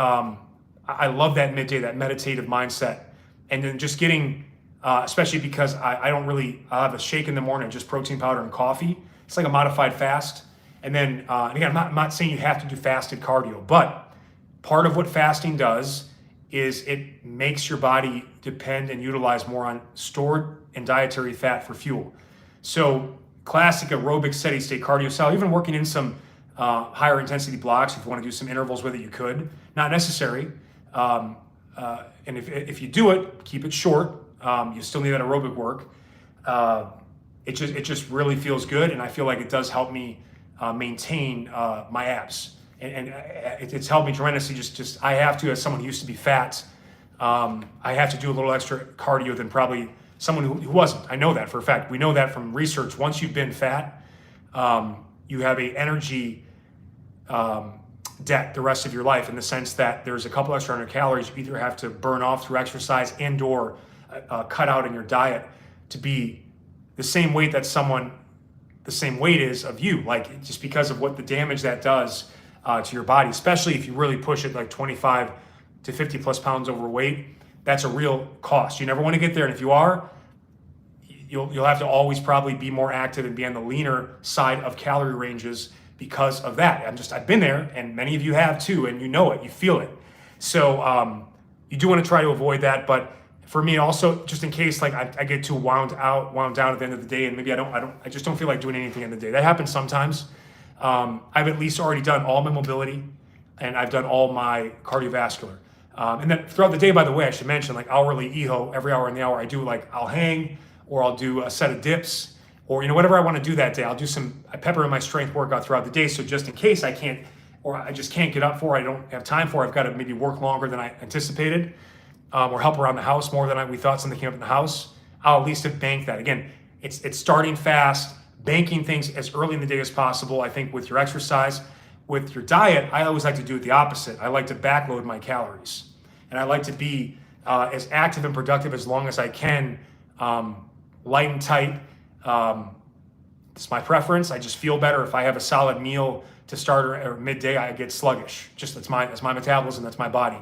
I love that midday, that meditative mindset. And then just getting, especially because I'll have a shake in the morning, just protein powder and coffee. It's like a modified fast. And then, and again, I'm not saying you have to do fasted cardio, but part of what fasting does is it makes your body depend and utilize more on stored and dietary fat for fuel. So classic aerobic steady state cardio style, even working in some higher intensity blocks, if you want to do some intervals with it, you could. Not necessary. And if you do it, keep it short. You still need that aerobic work. It just really feels good, and I feel like it does help me maintain my abs, and it's helped me tremendously. Just I have to, as someone who used to be fat, I have to do a little extra cardio than probably someone who wasn't. I know that for a fact. We know that from research. Once you've been fat, you have a energy debt the rest of your life, in the sense that there's a couple extra hundred calories you either have to burn off through exercise and or cut out in your diet to be the same weight that the same weight is of you, like just because of what the damage that does to your body, especially if you really push it like 25 to 50 plus pounds overweight. That's a real cost. You never want to get there, and if you are, you'll have to always probably be more active and be on the leaner side of calorie ranges because of that. I've been there, and many of you have too, and you know it, you feel it. So you do want to try to avoid that, but for me also, just in case like I get too wound down at the end of the day, and maybe I just don't feel like doing anything in the day. That happens sometimes. I've at least already done all my mobility, and I've done all my cardiovascular. And then throughout the day, by the way, I should mention, like hourly EHO, every hour in the hour, I do like, I'll hang, or I'll do a set of dips, or whatever I want to do that day. I'll do I pepper in my strength workout throughout the day, so just in case I can't, or I just can't get up for, I don't have time for, I've got to maybe work longer than I anticipated. or help around the house more than we thought something came up in the house, I'll at least have banked that. Again, it's starting fast, banking things as early in the day as possible. I think with your exercise, with your diet, I always like to do it the opposite. I like to backload my calories, and I like to be as active and productive as long as I can, light and tight. It's my preference. I just feel better if I have a solid meal to start or midday. I get sluggish. Just that's my metabolism. That's my body.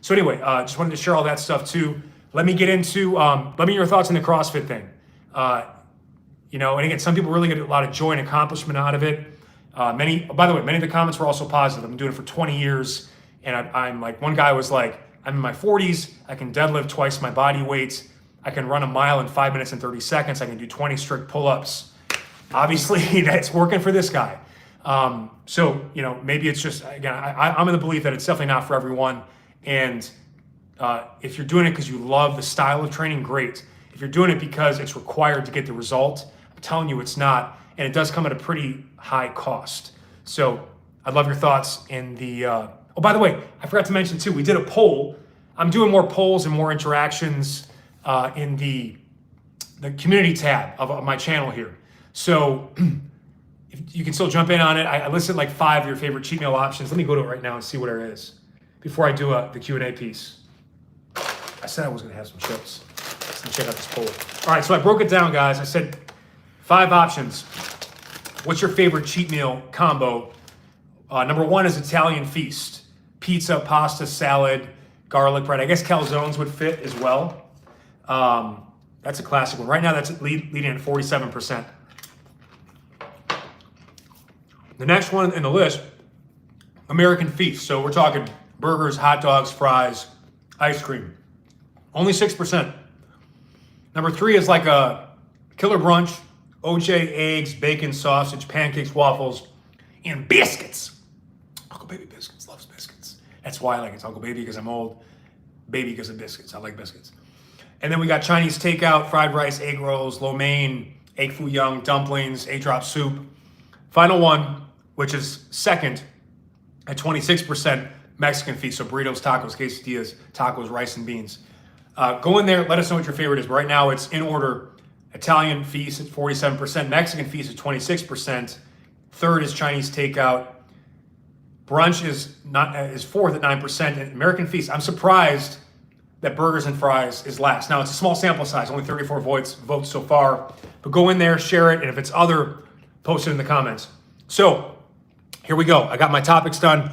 So anyway, just wanted to share all that stuff too. Let me get into let me know your thoughts on the CrossFit thing. And again, some people really get a lot of joy and accomplishment out of it. By the way, many of the comments were also positive. I've been doing it for 20 years, and I'm like, one guy was like, I'm in my 40s. I can deadlift twice my body weight. I can run a mile in 5 minutes and 30 seconds. I can do 20 strict pull-ups. Obviously, that's working for this guy. So maybe it's just, again, I'm in the belief that it's definitely not for everyone. And if you're doing it because you love the style of training, great. If you're doing it because it's required to get the result, I'm telling you it's not. And it does come at a pretty high cost. So I'd love your thoughts in the, oh, by the way, I forgot to mention too, we did a poll. I'm doing more polls and more interactions in the community tab of my channel here. So if you can still jump in on it. I listed like 5 of your favorite cheat meal options. Let me go to it right now and see what it is before I do the Q&A piece. I said I was gonna have some chips. Let's check out this poll. All right, so I broke it down, guys. I said 5 options. What's your favorite cheat meal combo? Number 1 is Italian feast. Pizza, pasta, salad, garlic bread. I guess calzones would fit as well. That's a classic one. Right now, that's leading at 47%. The next one in the list, American feast. So we're talking burgers, hot dogs, fries, ice cream. Only 6%. Number 3 is like a killer brunch, OJ, eggs, bacon, sausage, pancakes, waffles, and biscuits. Uncle Baby Biscuits loves biscuits. That's why I like it. It's Uncle Baby because I'm old, Baby because of biscuits. I like biscuits. And then we got Chinese takeout, fried rice, egg rolls, lo mein, egg foo young, dumplings, 8-drop soup. Final one, which is second at 26%, Mexican feast. So burritos, tacos, quesadillas, tacos, rice, and beans. Go in there, let us know what your favorite is. But right now it's in order. Italian feast at 47%, Mexican feast at 26%. Third is Chinese takeout. Brunch is fourth at 9%. And American feast, I'm surprised that burgers and fries is last. Now it's a small sample size, only 34 votes so far. But go in there, share it, and if it's other, post it in the comments. So here we go. I got my topics done.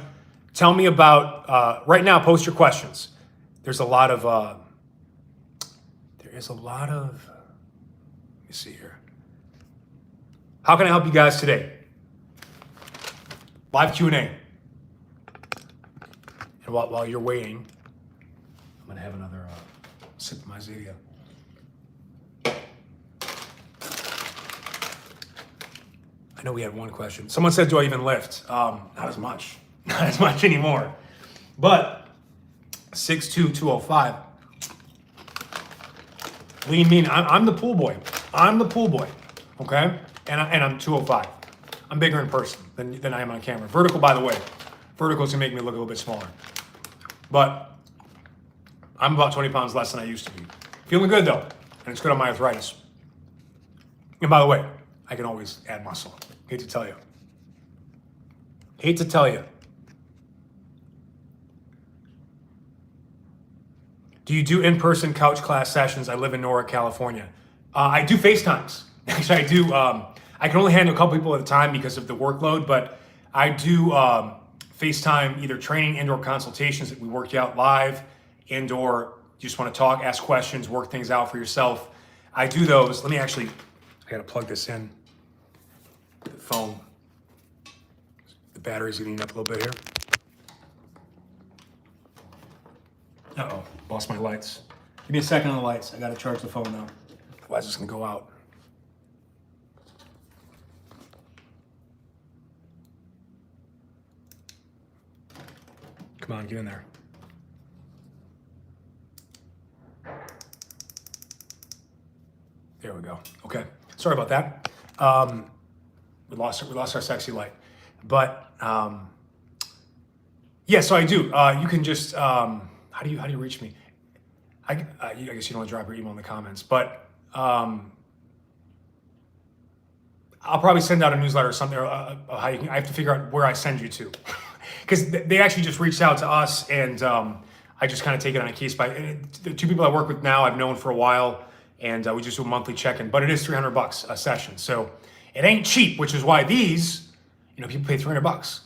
Tell me about, right now, post your questions. There's a lot of, let me see here. How can I help you guys today? Live Q&A. And while you're waiting, I'm gonna have another sip of my Zevia. I know we had one question. Someone said, do I even lift? Not as much. Not as much anymore. But 6'2", 205. Lean mean. I'm the pool boy. I'm the pool boy. Okay? And I'm 205. I'm bigger in person than I am on camera. Vertical, by the way. Vertical's gonna make me look a little bit smaller. But I'm about 20 pounds less than I used to be. Feeling good though. And it's good on my arthritis. And by the way, I can always add muscle. Hate to tell you. Hate to tell you. Do you do in-person couch class sessions? I live in Nora, California. I do FaceTimes. Actually, I do. I can only handle a couple people at a time because of the workload, but I do FaceTime either training and/or consultations that we work out live and/or you just want to talk, ask questions, work things out for yourself. I do those. Let me actually, I gotta plug this in. The phone. The battery's getting up a little bit here. Uh-oh, lost my lights. Give me a second on the lights. I gotta charge the phone now. Otherwise it's gonna go out. Come on, get in there. There we go. Okay, sorry about that. We lost our sexy light, but yeah. So I do. You can just how do you reach me? I guess you don't want to drop your email in the comments, but I'll probably send out a newsletter or something. Or, how you can, I have to figure out where I send you to, because they actually just reached out to us, and I just kind of take it on a case by. The two people I work with now I've known for a while, and we just do a monthly check-in. But it is $300 a session, so it ain't cheap, which is why these, people pay $300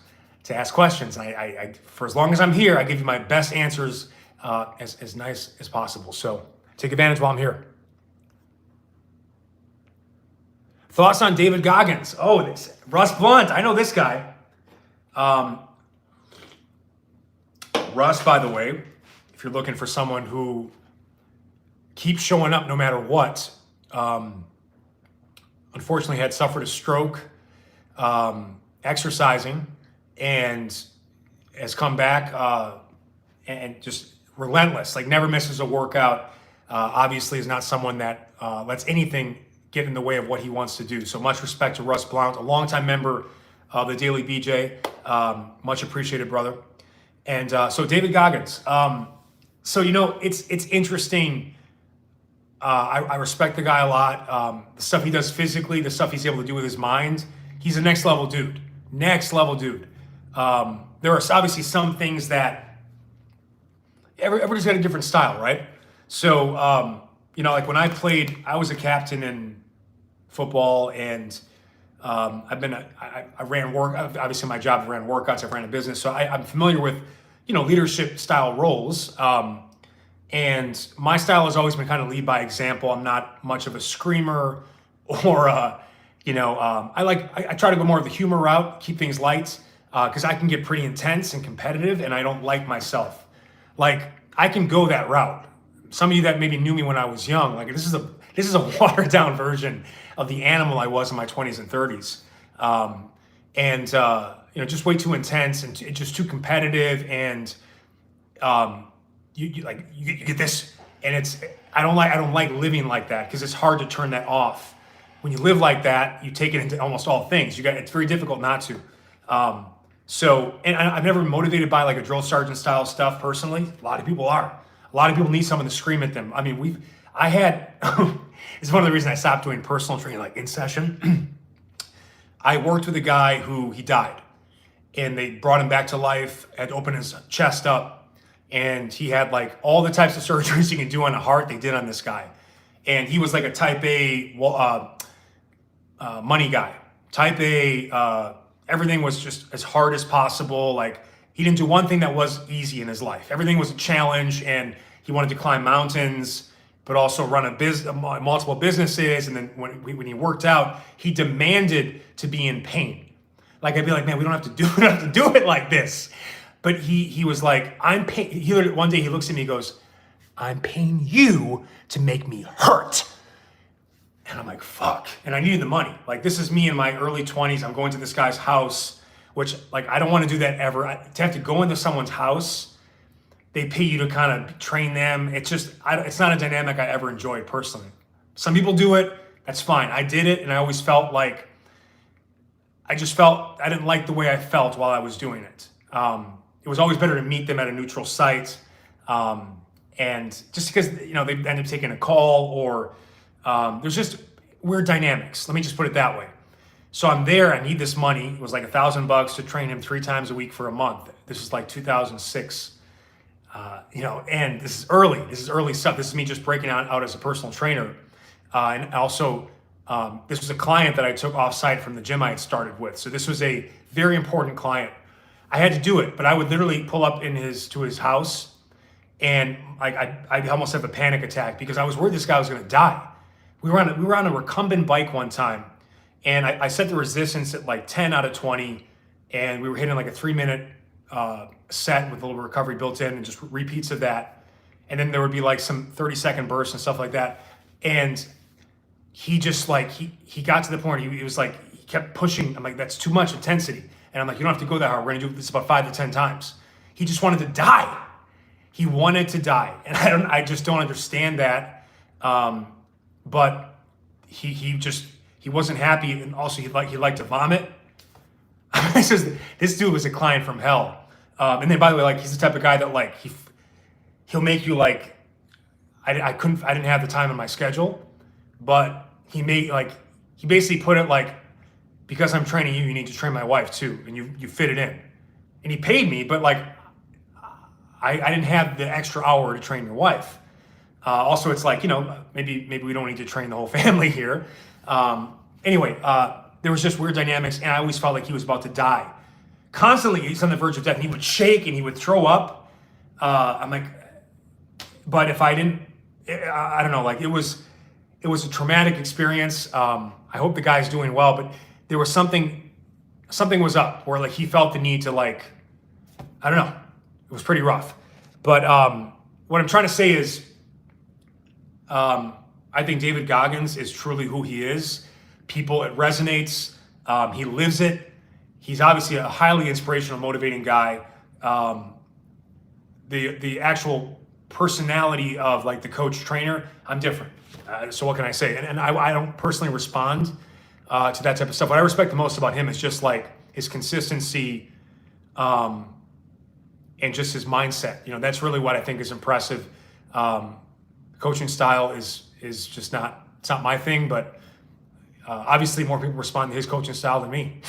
to ask questions. And I for as long as I'm here, I give you my best answers as nice as possible. So take advantage while I'm here. Thoughts on David Goggins? Oh, Russ Blunt. I know this guy. Russ, by the way, if you're looking for someone who keeps showing up no matter what, unfortunately had suffered a stroke exercising, and has come back and just relentless, like never misses a workout. Obviously is not someone that lets anything get in the way of what he wants to do. So much respect to Russ Blount, a longtime member of the Daily BJ. Much appreciated, brother. And so David Goggins. It's interesting. I respect the guy a lot. The stuff he does physically, the stuff he's able to do with his mind. He's a next level dude. Next level dude. There are obviously some things that everybody's got a different style, right? So, like when I played, I was a captain in football, and I ran work. Obviously, my job, I ran workouts. I ran a business, so I'm familiar with leadership style roles. And my style has always been kind of lead by example. I'm not much of a screamer, or I try to go more of the humor route, keep things light, because I can get pretty intense and competitive, and I don't like myself. Like, I can go that route. Some of you that maybe knew me when I was young, like this is a watered down version of the animal I was in my 20s and 30s. Just way too intense and just too competitive, and you get this, and I don't like living like that, because it's hard to turn that off. When you live like that, you take it into almost all things. It's very difficult not to. And I'm never motivated by like a drill sergeant style stuff personally. A lot of people are. A lot of people need someone to scream at them. I mean, it's one of the reasons I stopped doing personal training, like in session. I worked with a guy who he died, and they brought him back to life, had opened his chest up, and he had like all the types of surgeries you can do on a heart, they did on this guy. And he was like a type A money guy. Type A, everything was just as hard as possible. Like, he didn't do one thing that was easy in his life. Everything was a challenge, and he wanted to climb mountains, but also run multiple businesses. And then when he worked out, he demanded to be in pain. Like, I'd be like, man, we don't have to do it like this. But he was like, I'm paying. One day he looks at me, he goes, I'm paying you to make me hurt. And I'm like, fuck. And I needed the money. Like, this is me in my early 20s. I'm going to this guy's house, which, like, I don't want to do that ever. To have to go into someone's house, they pay you to kind of train them. It's just, it's not a dynamic I ever enjoyed personally. Some people do it. That's fine. I did it, and I always felt like, I didn't like the way I felt while I was doing it. It was always better to meet them at a neutral site. And just because, they end up taking a call, or there's just weird dynamics. Let me just put it that way. So I'm there, I need this money. It was like $1,000 to train him 3 times a week for a month. This is like 2006. And this is early stuff. This is me just breaking out as a personal trainer. And also, this was a client that I took off-site from the gym I had started with. So this was a very important client. I had to do it, but I would literally pull up to his house, and I'd almost have a panic attack, because I was worried this guy was going to die. We were on a recumbent bike one time, and I set the resistance at like 10 out of 20, and we were hitting like a 3-minute set with a little recovery built in, and just repeats of that. And then there would be like some 30-second bursts and stuff like that. And he just like, he got to the point, he was like, he kept pushing. I'm like, that's too much intensity. And I'm like, you don't have to go that hard. We're gonna do this about 5 to 10 times. He just wanted to die. He wanted to die. And I just don't understand that. But he wasn't happy. And also he liked to vomit. This dude was a client from hell. And then, by the way, like, he's the type of guy that, like, he'll make you, like, I didn't have the time in my schedule, but he basically put it like, because I'm training you, you need to train my wife too, and you fit it in. And he paid me, but like, I didn't have the extra hour to train your wife. Also, it's like, maybe we don't need to train the whole family here. Anyway, there was just weird dynamics, and I always felt like he was about to die. Constantly, he's on the verge of death, and he would shake and he would throw up. I'm like, but if I didn't, I don't know, like it was a traumatic experience. I hope the guy's doing well, but there was something was up where like he felt the need to like, I don't know, it was pretty rough. But what I'm trying to say is, I think David Goggins is truly who he is. It resonates. He lives it. He's obviously a highly inspirational, motivating guy. The actual personality of like the coach trainer, I'm different. So what can I say? And I don't personally respond to that type of stuff. What I respect the most about him is just like his consistency and just his mindset. That's really what I think is impressive. Coaching style is just it's not my thing, but obviously more people respond to his coaching style than me.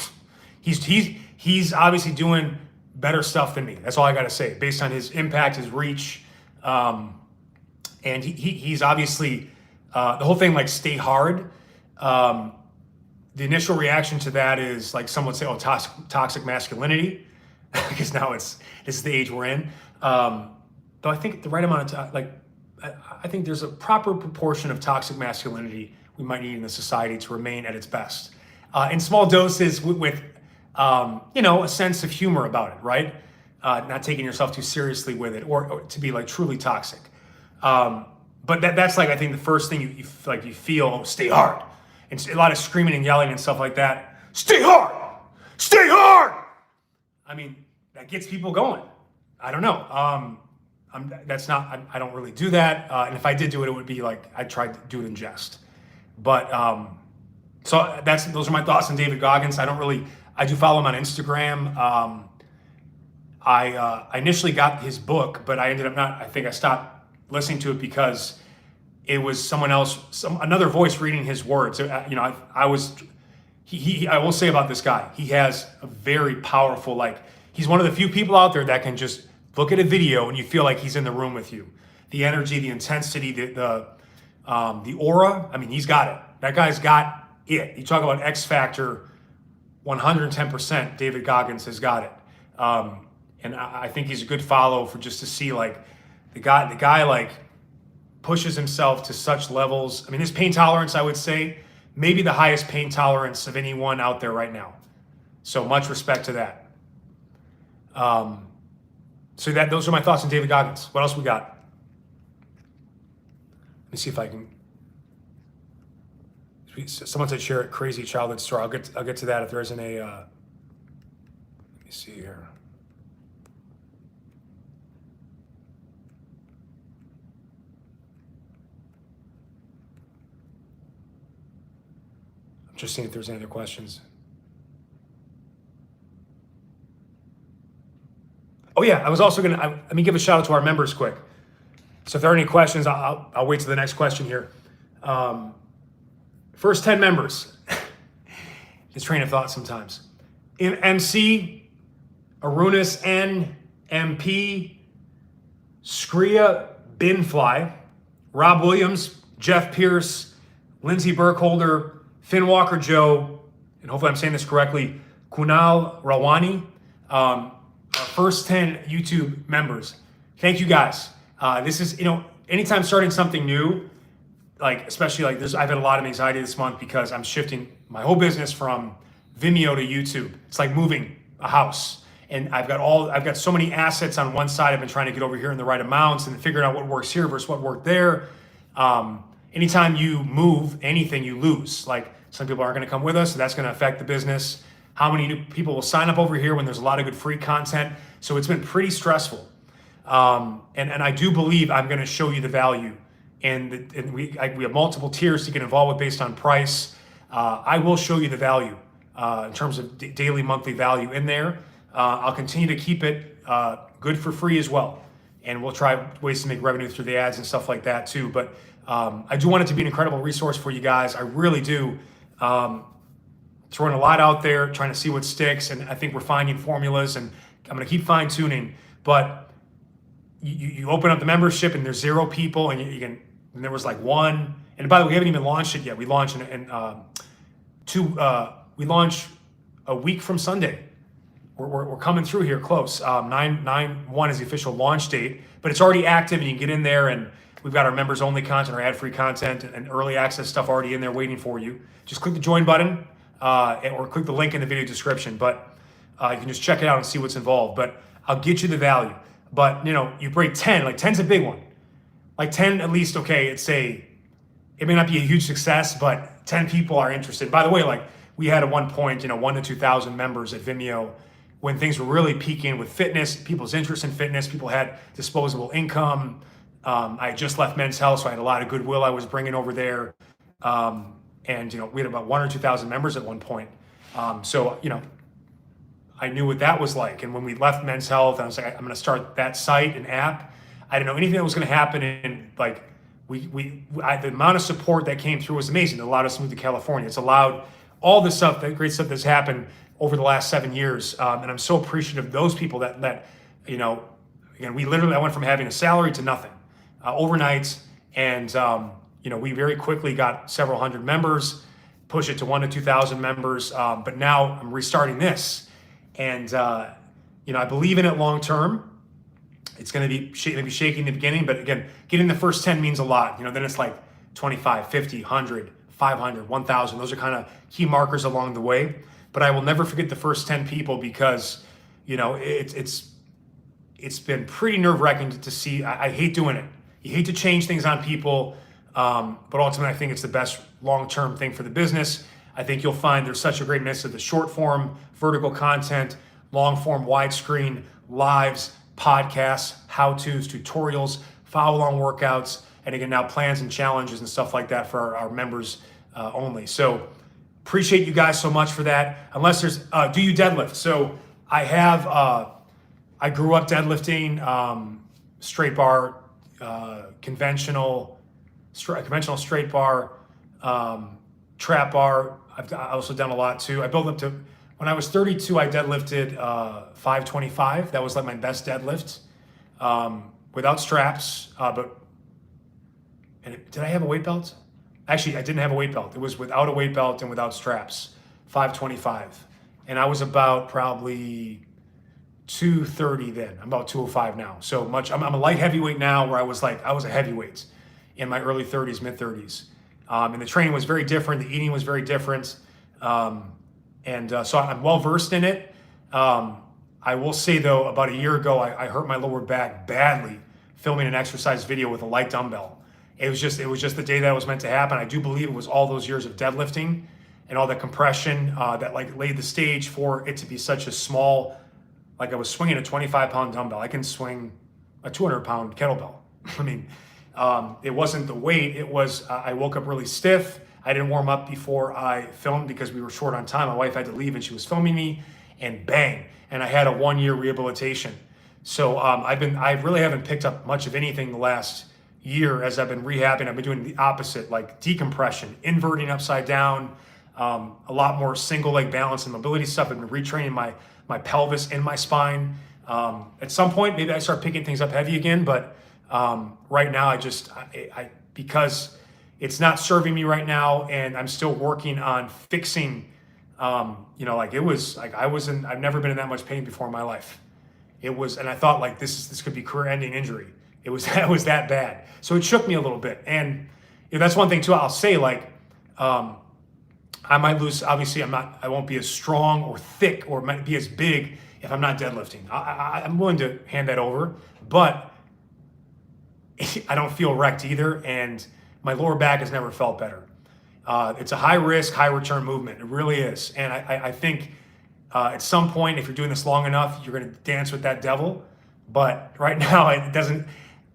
He's obviously doing better stuff than me. That's all I got to say, based on his impact, his reach, and he's obviously the whole thing like stay hard. The initial reaction to that is like some would say, oh, toxic masculinity, because now it's the age we're in. Though I think the right amount of time, I think there's a proper proportion of toxic masculinity we might need in the society to remain at its best. In small doses with a sense of humor about it, right? Not taking yourself too seriously with it or to be like truly toxic. But that's like, I think the first thing you feel, stay hard. And a lot of screaming and yelling and stuff like that. Stay hard! Stay hard! I mean, that gets people going. I don't know. I don't really do that. And if I did do it, it would be like, I tried to do it in jest. But, so those are my thoughts on David Goggins. I do follow him on Instagram. I initially got his book, but I ended up I stopped listening to it because it was someone else, another voice reading his words. I will say about this guy, he has a very powerful, he's one of the few people out there that can just look at a video and you feel like he's in the room with you. The energy, the intensity, the aura, I mean, he's got it. That guy's got it. You talk about X Factor, 110%, David Goggins has got it. And I think he's a good follow for just to see the guy pushes himself to such levels. I mean, his pain tolerance, I would say, maybe the highest pain tolerance of anyone out there right now. So much respect to that. Those are my thoughts on David Goggins. What else we got? Let me see if I can. Someone said share a crazy childhood story. I'll get to that if there isn't a. Let me see here. I'm just seeing if there's any other questions. Oh yeah, I was also let me give a shout out to our members quick. So if there are any questions, I'll wait till the next question here. First 10 members. His train of thought sometimes. MC, Arunas N, MP, Skria Binfly, Rob Williams, Jeff Pierce, Lindsay Burkholder, Finn Walker Joe, and hopefully I'm saying this correctly, Kunal Rawani. Our first 10 YouTube members. Thank you guys. This is, anytime starting something new, especially I've had a lot of anxiety this month because I'm shifting my whole business from Vimeo to YouTube. It's like moving a house. And I've got so many assets on one side. I've been trying to get over here in the right amounts and figuring out what works here versus what worked there. Anytime you move anything, you lose. Some people aren't going to come with us, so that's going to affect the business. How many new people will sign up over here when there's a lot of good free content? So it's been pretty stressful. And I do believe I'm going to show you the value. And we have multiple tiers to get involved with based on price. I will show you the value in terms of daily, monthly value in there. I'll continue to keep it good for free as well. and we'll try ways to make revenue through the ads and stuff like that too. But I do want it to be an incredible resource for you guys. I really do. Throwing a lot out there, trying to see what sticks, and I think we're finding formulas, and I'm going to keep fine tuning. But you open up the membership, and there's 0 people, and you can. And there was like 1. And by the way, we haven't even launched it yet. We launched we launch a week from Sunday. We're coming through here close. 9/1 is the official launch date, but it's already active, and you can get in there, and we've got our members only content, our ad-free content, and early access stuff already in there waiting for you. Just click the join button or click the link in the video description, but you can just check it out and see what's involved. But I'll get you the value. But you break 10, like 10's a big one. Like 10 at least, okay, it may not be a huge success, but 10 people are interested. By the way, like we had at one point, 1,000 to 2,000 members at Vimeo when things were really peaking with fitness, people's interest in fitness, people had disposable income. I had just left Men's Health, so I had a lot of goodwill I was bringing over there. And we had about 1,000 or 2,000 members at one point. So I knew what that was like. And when we left Men's Health, I was like, I'm going to start that site and app. I didn't know anything that was going to happen. And like the amount of support that came through was amazing. It allowed us to move to California. It's allowed all the stuff, that great stuff that's happened over the last 7 years. And I'm so appreciative of those people that again, I went from having a salary to nothing overnight. And, we very quickly got several hundred members, push it to 1,000 to 2,000 members. But now I'm restarting this. And, I believe in it long term. It's going to be maybe shaky in the beginning, but again, getting the first 10 means a lot. Then it's like 25, 50, 100, 500, 1,000. Those are kind of key markers along the way. But I will never forget the first 10 people because, it's been pretty nerve-wracking to see. I hate doing it. You hate to change things on people, but ultimately I think it's the best long-term thing for the business. I think you'll find there's such a great mix of the short-form, vertical content, long-form, widescreen, lives, podcasts, how-tos, tutorials, follow-along workouts, and again, now plans and challenges and stuff like that for our members only. So appreciate you guys so much for that. Unless there's, do you deadlift? So I have, I grew up deadlifting, straight bar, conventional straight bar, trap bar. I've also done a lot too. I built up to, when I was 32, I deadlifted 525. That was like my best deadlift without straps. Did I have a weight belt? Actually, I didn't have a weight belt. It was without a weight belt and without straps, 525. And I was about probably 230 then. I'm about 205 now. So much, I'm a light heavyweight now where I was a heavyweight in my early 30s, mid 30s. And the training was very different. The eating was very different. So I'm well versed in it. I will say though, about a year ago, I hurt my lower back badly filming an exercise video with a light dumbbell. It was just the day that it was meant to happen. I do believe it was all those years of deadlifting and all the compression that laid the stage for it to be such a small, like I was swinging a 25-pound dumbbell. I can swing a 200-pound kettlebell. I mean, it wasn't the weight. It was, I woke up really stiff. I didn't warm up before I filmed because we were short on time. My wife had to leave and she was filming me, and bang. And I had a 1-year rehabilitation. So I really haven't picked up much of anything the last year as I've been rehabbing. I've been doing the opposite, like decompression, inverting upside down, a lot more single leg balance and mobility stuff. I've been retraining my pelvis and my spine. At some point, maybe I start picking things up heavy again, but right now I because it's not serving me right now, and I'm still working on fixing, I've never been in that much pain before in my life. It was, and I thought like this could be career-ending injury. It was that bad. So it shook me a little bit. And that's one thing too, I'll say I might lose, obviously I won't be as strong or thick or might be as big if I'm not deadlifting. I'm willing to hand that over, but I don't feel wrecked either. And my lower back has never felt better. It's a high risk, high return movement. It really is. And I think at some point, if you're doing this long enough, you're going to dance with that devil. But right now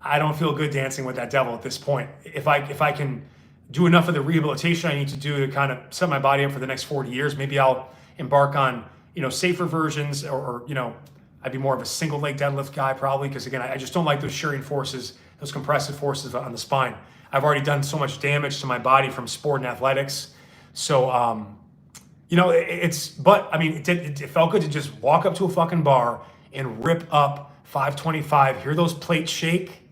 I don't feel good dancing with that devil at this point. If I can do enough of the rehabilitation I need to do to kind of set my body up for the next 40 years, maybe I'll embark on, safer versions or I'd be more of a single leg deadlift guy probably, because again, I just don't like those shearing forces, those compressive forces on the spine. I've already done so much damage to my body from sport and athletics. So, it felt good to just walk up to a fucking bar and rip up 525, hear those plates shake.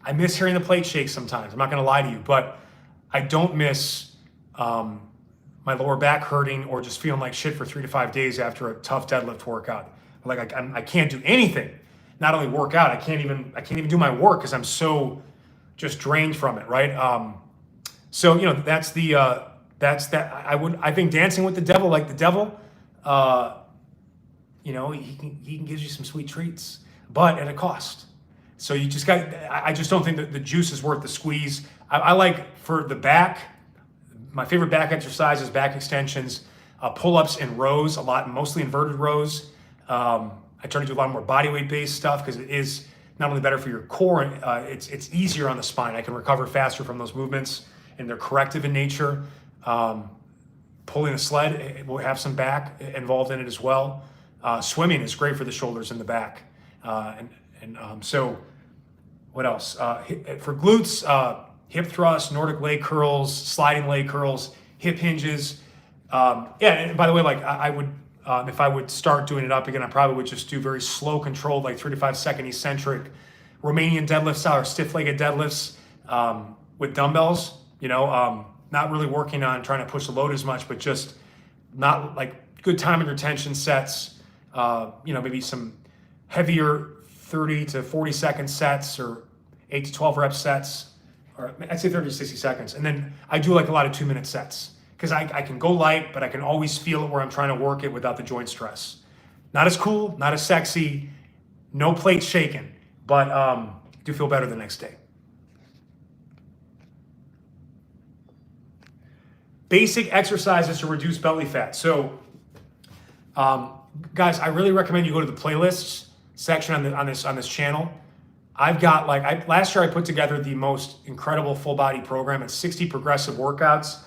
I miss hearing the plate shake sometimes. I'm not gonna lie to you, but I don't miss my lower back hurting or just feeling like shit for 3 to 5 days after a tough deadlift workout. Like I can't do anything. Not only work out, I can't even do my work because I'm so just drained from it, right? That's that. I think dancing with the devil, like the devil, he can give you some sweet treats, but at a cost. So you just got. I just don't think that the juice is worth the squeeze. I like for the back. My favorite back exercise is back extensions, pull-ups in rows, a lot, mostly inverted rows. I try to do a lot more body weight based stuff because it is not only better for your core, it's easier on the spine. I can recover faster from those movements, and they're corrective in nature. Pulling a sled, it will have some back involved in it as well. Swimming is great for the shoulders and the back. So what else? For glutes, hip thrusts, Nordic leg curls, sliding leg curls, hip hinges. And by the way, like I would, if I would start doing it up again, I probably would just do very slow controlled, like 3 to 5 second eccentric Romanian deadlift style or stiff-legged deadlifts with dumbbells, not really working on trying to push the load as much, but just not like good time and retention sets, maybe some heavier 30 to 40 second sets or 8 to 12 rep sets, or I'd say 30 to 60 seconds. And then I do like a lot of 2-minute sets because I can go light, but I can always feel it where I'm trying to work it without the joint stress. Not as cool, not as sexy, no plate shaking, but do feel better the next day. Basic exercises to reduce belly fat. So, guys, I really recommend you go to the playlists section on this channel. I've got last year I put together the most incredible full body program. It's 60 progressive workouts,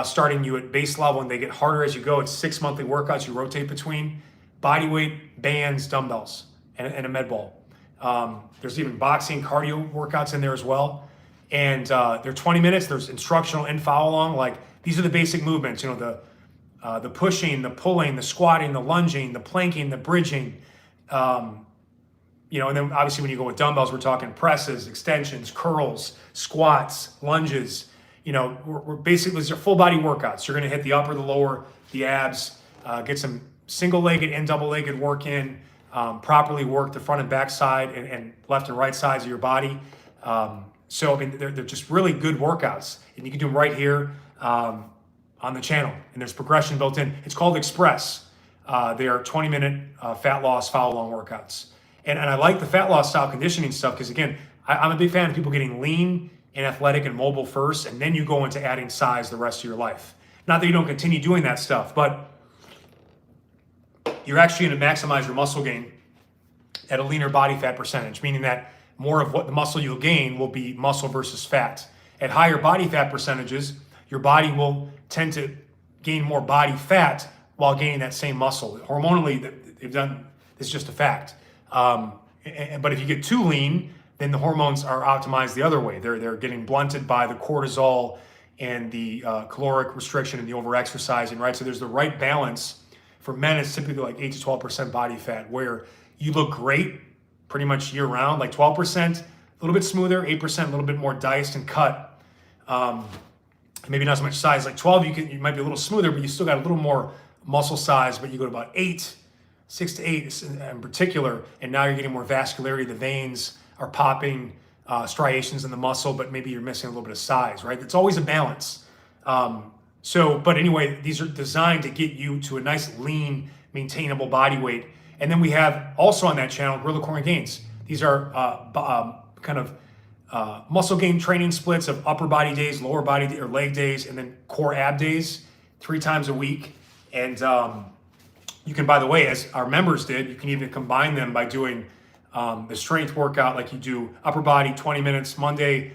starting you at base level, and they get harder as you go. It's 6 monthly workouts you rotate between body weight, bands, dumbbells, and a med ball. There's even boxing, cardio workouts in there as well. And they're 20 minutes. There's instructional and follow along. Like these are the basic movements, the pushing, the pulling, the squatting, the lunging, the planking, the bridging. And then obviously when you go with dumbbells, we're talking presses, extensions, curls, squats, lunges. We're basically, these are full body workouts. You're going to hit the upper, the lower, the abs, get some single-legged and double-legged work in, properly work the front and back side and left and right sides of your body. They're just really good workouts, and you can do them right here on the channel. And there's progression built in. It's called Express. They are 20-minute fat loss follow-along workouts. And I like the fat loss style conditioning stuff because, again, I'm a big fan of people getting lean and athletic and mobile first, and then you go into adding size the rest of your life. Not that you don't continue doing that stuff, but you're actually going to maximize your muscle gain at a leaner body fat percentage, meaning that more of what the muscle you'll gain will be muscle versus fat. At higher body fat percentages, your body will tend to gain more body fat while gaining that same muscle. Hormonally, they've done, it's just a fact. But if you get too lean, then the hormones are optimized the other way. They're getting blunted by the cortisol and the caloric restriction and the overexercising, right? So there's the right balance. For men, it's typically like 8 to 12% body fat, where you look great pretty much year round, like 12%, a little bit smoother, 8%, a little bit more diced and cut. Maybe not as much size. Like 12, you might be a little smoother, but you still got a little more muscle size, but you go to about 6 to 8 in particular, and now you're getting more vascularity. The veins are popping, striations in the muscle, but maybe you're missing a little bit of size, right? It's always a balance. But anyway, these are designed to get you to a nice, lean, maintainable body weight. And then we have also on that channel, Gorilla Core and Gains. These are muscle gain training splits of upper body days, lower body or leg days, and then core ab days 3 times a week. And you can, by the way, as our members did, you can even combine them by doing the strength workout, like you do upper body 20 minutes Monday,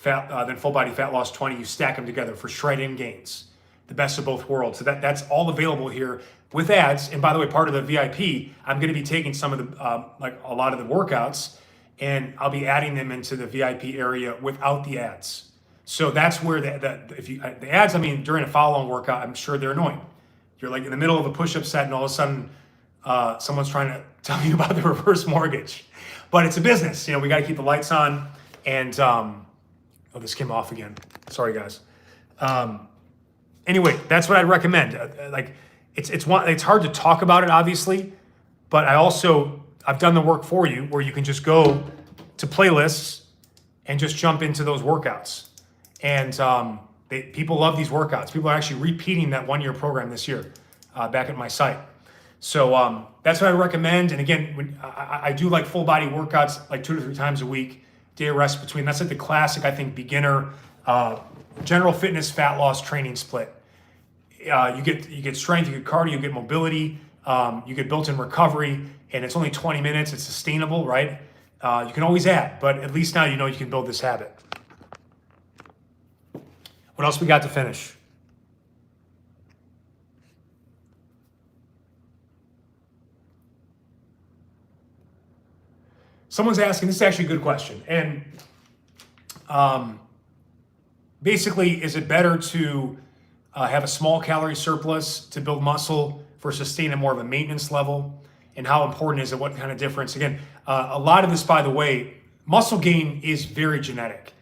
then full body fat loss 20. You stack them together for shred-in gains, the best of both worlds. So that's all available here. with ads. And by the way, part of the VIP, I'm going to be taking some of the, like a lot of the workouts, and I'll be adding them into the VIP area without the ads. So that's where the ads, I mean, during a follow-on workout, I'm sure they're annoying. You're like in the middle of a push-up set and all of a sudden someone's trying to tell you about the reverse mortgage. But it's a business, we got to keep the lights on. And, oh, this came off again. Sorry, guys. Anyway, that's what I'd recommend. It's hard to talk about it, obviously, but I've done the work for you where you can just go to playlists and just jump into those workouts. And people love these workouts. People are actually repeating that 1-year program this year back at my site. So that's what I recommend. And again, I do like full body workouts like 2 to 3 times a week, day of rest between. That's like the classic, I think, beginner general fitness fat loss training split. You get strength, you get cardio, you get mobility, you get built-in recovery, and it's only 20 minutes. It's sustainable, right? You can always add, but at least now you can build this habit. What else we got to finish? Someone's asking, this is actually a good question. And basically, is it better to have a small calorie surplus to build muscle versus staying at more of a maintenance level? And how important is it? What kind of difference? Again, a lot of this, by the way, muscle gain is very genetic.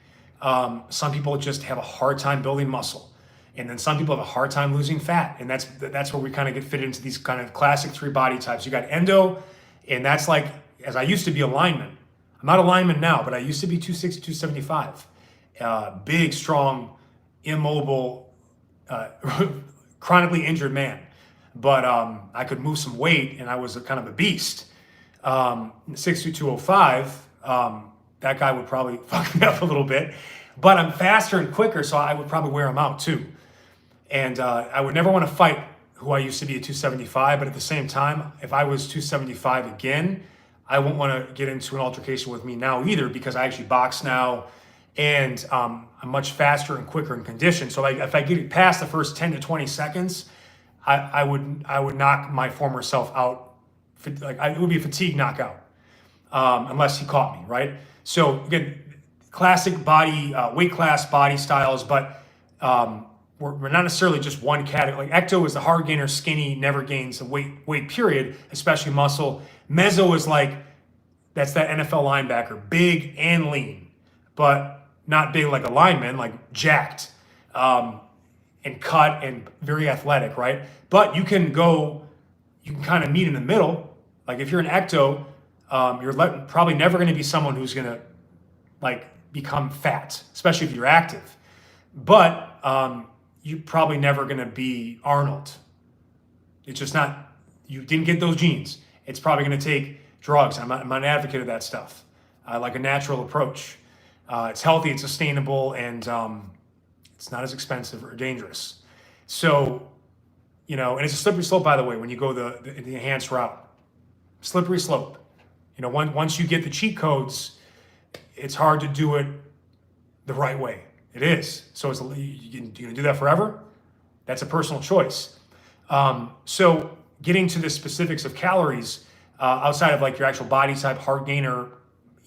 Some people just have a hard time building muscle. And then some people have a hard time losing fat. And that's where we kind of get fit into these kind of classic 3 body types. You got endo, and that's like, as I used to be a lineman. I'm not a lineman now, but I used to be 260, 275. Big, strong, immobile, chronically injured man. But I could move some weight, and I was kind of a beast. 6'2", 205, that guy would probably fuck me up a little bit. But I'm faster and quicker, so I would probably wear him out too. And I would never want to fight who I used to be at 275, but at the same time, if I was 275 again, I won't want to get into an altercation with me now either, because I actually box now, and I'm much faster and quicker in condition. So like if I get past the first 10 to 20 seconds, I would knock my former self out. Like it would be a fatigue knockout, unless he caught me, right? So again, classic body, weight class body styles, but we're not necessarily just one category. Like ecto is the hard gainer, skinny, never gains a weight period, especially muscle. Meso is like, that's that NFL linebacker, big and lean, but not big like a lineman, like jacked and cut and very athletic, right? But you can kind of meet in the middle. Like if you're an ecto, you're probably never going to be someone who's going to like become fat, especially if you're active. But you're probably never going to be Arnold. It's just not, you didn't get those genes. It's probably going to take drugs. I'm an advocate of that stuff. I like a natural approach. It's healthy, it's sustainable, and it's not as expensive or dangerous. So, and it's a slippery slope, by the way, when you go the enhanced route. Slippery slope. Once you get the cheat codes, it's hard to do it the right way. It is. So you're going to do that forever? That's a personal choice. So getting to the specifics of calories, outside of like your actual body type, hard gainer,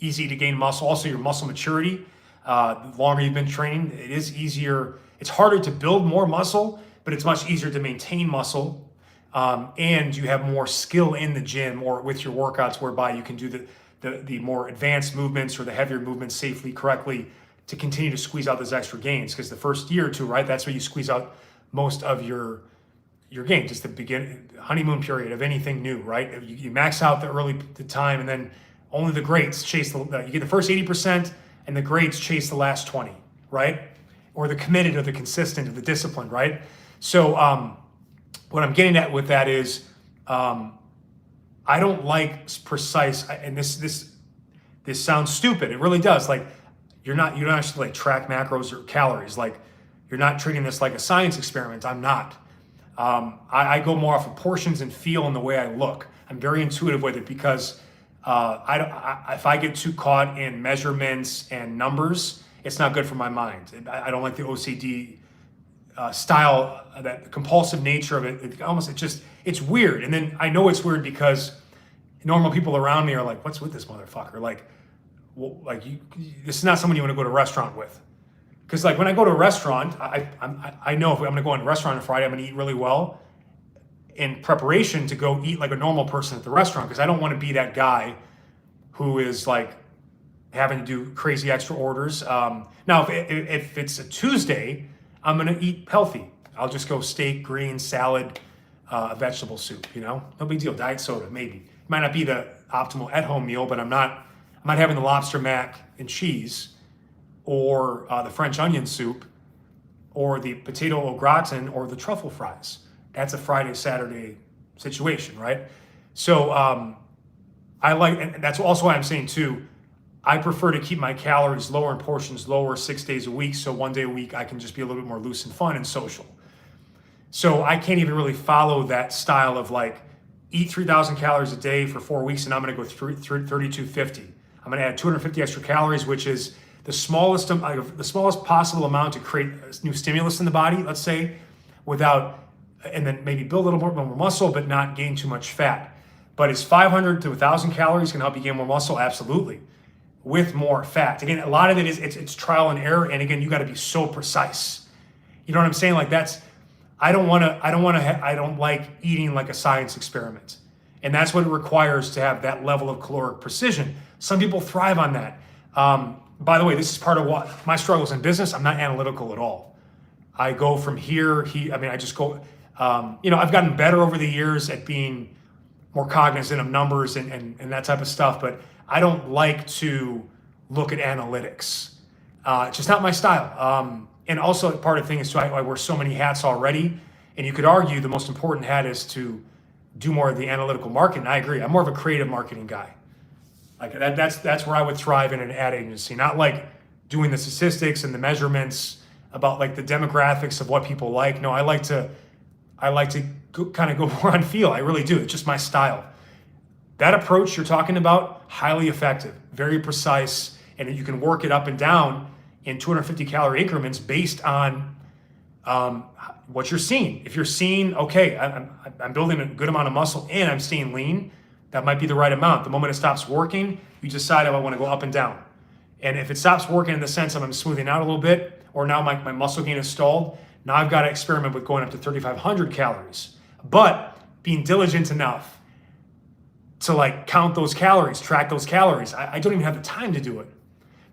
easy to gain muscle, also your muscle maturity, the longer you've been training, it is easier. It's harder to build more muscle, but it's much easier to maintain muscle. And you have more skill in the gym or with your workouts, whereby you can do the more advanced movements or the heavier movements safely, correctly, to continue to squeeze out those extra gains. Because the first year or two, right, that's where you squeeze out most of your gains. It's the honeymoon period of anything new, right? You max out the time, and then only the greats chase you get the first 80%, and the greats chase the last 20, right? Or the committed or the consistent or the disciplined, right? So what I'm getting at with that is I don't like precise, and this sounds stupid. It really does. Like you don't actually like track macros or calories. Like you're not treating this like a science experiment. I'm not. I go more off of portions and feel and the way I look. I'm very intuitive with it, because if I get too caught in measurements and numbers, it's not good for my mind. I don't like the OCD style, that compulsive nature of it, it's weird. And then I know it's weird because normal people around me are like, what's with this motherfucker? Like, well, this is not someone you want to go to a restaurant with. Because like when I go to a restaurant, I know if I'm going to go in a restaurant on Friday, I'm going to eat really well in preparation to go eat like a normal person at the restaurant, because I don't want to be that guy who is like having to do crazy extra orders. Now, if it's a Tuesday, I'm going to eat healthy. I'll just go steak, greens, salad, vegetable soup, no big deal. Diet soda, maybe. It might not be the optimal at-home meal, but I'm not having the lobster mac and cheese or the French onion soup or the potato au gratin or the truffle fries. That's a Friday, Saturday situation, right? So and that's also why I'm saying too, I prefer to keep my calories lower and portions lower 6 days a week. So one day a week, I can just be a little bit more loose and fun and social. So I can't even really follow that style of like, eat 3,000 calories a day for 4 weeks, and I'm going to go through 3,250. I'm going to add 250 extra calories, which is the smallest possible amount to create a new stimulus in the body, let's say, and then maybe build a little more muscle, but not gain too much fat. But is 500 to 1,000 calories going to help you gain more muscle? Absolutely. With more fat. Again, a lot of it is it's trial and error, and again, you got to be so precise. You know what I'm saying? Like I don't like eating like a science experiment. And that's what it requires to have that level of caloric precision. Some people thrive on that. By the way, this is part of what my struggles in business. I'm not analytical at all. I go from here. I just go, I've gotten better over the years at being more cognizant of numbers and that type of stuff, but I don't like to look at analytics. It's just not my style. And also part of the thing is too, I wear so many hats already, and you could argue the most important hat is to do more of the analytical marketing. I agree. I'm more of a creative marketing guy. Like that's where I would thrive in an ad agency, not like doing the statistics and the measurements about like the demographics of what people like. No, I like to kind of go more on feel. I really do. It's just my style. That approach you're talking about, highly effective, very precise, and you can work it up and down in 250 calorie increments based on what you're seeing. If you're seeing, okay, I'm building a good amount of muscle and I'm staying lean, that might be the right amount. The moment it stops working, you decide if I want to go up and down. And if it stops working in the sense of I'm smoothing out a little bit, or now my muscle gain is stalled, now I've got to experiment with going up to 3,500 calories. But being diligent enough to like count those calories, track those calories. I don't even have the time to do it.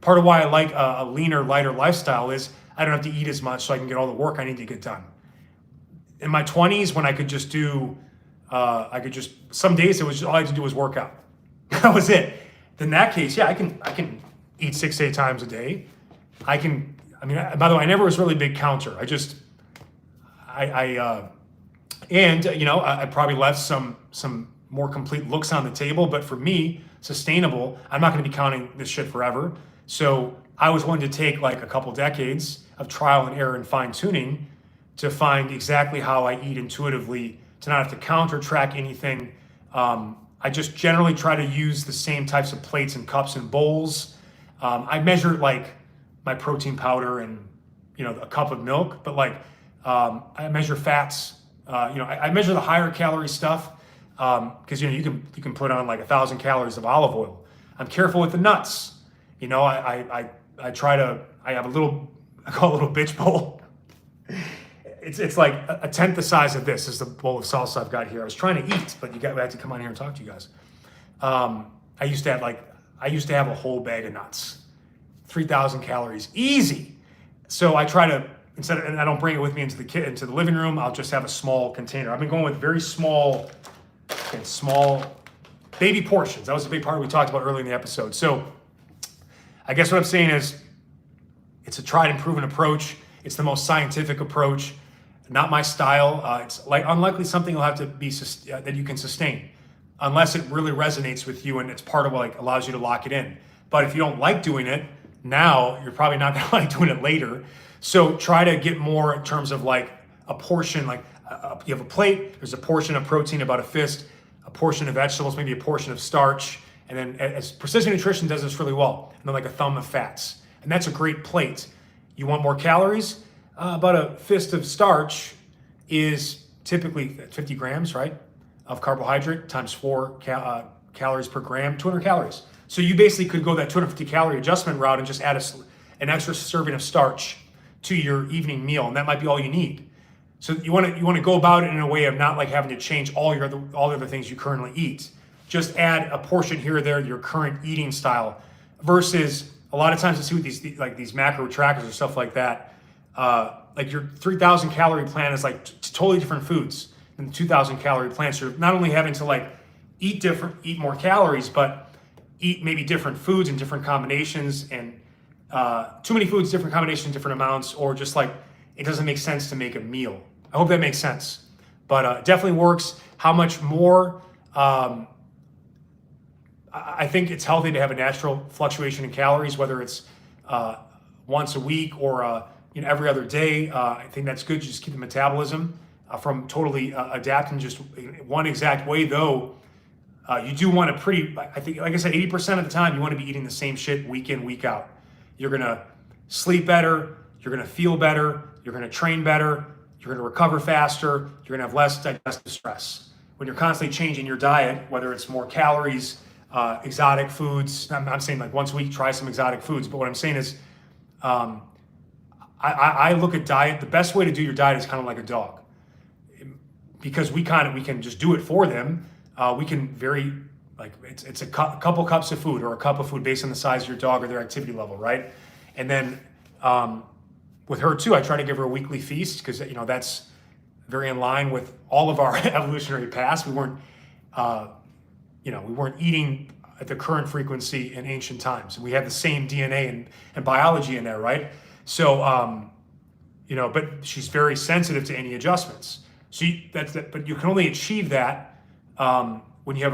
Part of why I like a leaner, lighter lifestyle is I don't have to eat as much so I can get all the work I need to get done. In my 20s, when I could just do, some days all I had to do was work out. That was it. In that case, yeah, I can eat 6 to 8 times a day. By the way, I never was really a big counter. I probably left some more complete looks on the table, but for me, sustainable, I'm not going to be counting this shit forever. So I was willing to take like a couple decades of trial and error and fine tuning to find exactly how I eat intuitively, to not have to count or track anything. I just generally try to use the same types of plates and cups and bowls. I measure like my protein powder and a cup of milk, but like I measure fats. I measure the higher calorie stuff because you can put on like 1,000 calories of olive oil. I'm careful with the nuts. I have a little, I call it a little bitch bowl. It's like a tenth the size of this is the bowl of salsa I've got here. I was trying to eat, but I had to come on here and talk to you guys. I used to have a whole bag of nuts, 3,000 calories, easy. So I try to, and I don't bring it with me into the living room. I'll just have a small container. I've been going with very small baby portions. That was a big part we talked about earlier in the episode. So I guess what I'm saying is it's a tried and proven approach. It's the most scientific approach, not my style. It's like unlikely something will have to be that you can sustain unless it really resonates with you and it's part of what like allows you to lock it in. But if you don't like doing it now, you're probably not gonna like doing it later. So try to get more in terms of like a portion, like you have a plate, there's a portion of protein, about a fist, a portion of vegetables, maybe a portion of starch, and then as Precision Nutrition does this really well, and then like a thumb of fats. And that's a great plate. You want more calories? About a fist of starch is typically 50 grams, right, of carbohydrate times 4 calories per gram, 200 calories. So you basically could go that 250 calorie adjustment route and just add an extra serving of starch to your evening meal, and that might be all you need. So you want to go about it in a way of not like having to change all the other things you currently eat. Just add a portion here or there to your current eating style. Versus a lot of times I see with these macro trackers or stuff like that, like your 3,000 calorie plan is like totally different foods than the 2,000 calorie plan. So you're not only having to like eat more calories, but eat maybe different foods and different combinations, and too many foods, different combinations, different amounts, or just like it doesn't make sense to make a meal. I hope that makes sense, but it definitely works. How much more? I think it's healthy to have a natural fluctuation in calories, whether it's once a week or every other day. I think that's good. Just keep the metabolism from totally adapting just one exact way, though. You do want to I think, like I said, 80% of the time, you want to be eating the same shit week in, week out. You're going to sleep better. You're going to feel better. You're going to train better. You're going to recover faster. You're going to have less digestive stress. When you're constantly changing your diet, whether it's more calories, exotic foods, I'm saying like once a week, try some exotic foods. But what I'm saying is, I look at diet. The best way to do your diet is kind of like a dog, because we can just do it for them. We can vary, like it's a couple cups of food or a cup of food based on the size of your dog or their activity level, right? And then with her too, I try to give her a weekly feast because that's very in line with all of our evolutionary past. We weren't eating at the current frequency in ancient times. We have the same DNA and biology in there, right? So but she's very sensitive to any adjustments. So but you can only achieve that when you have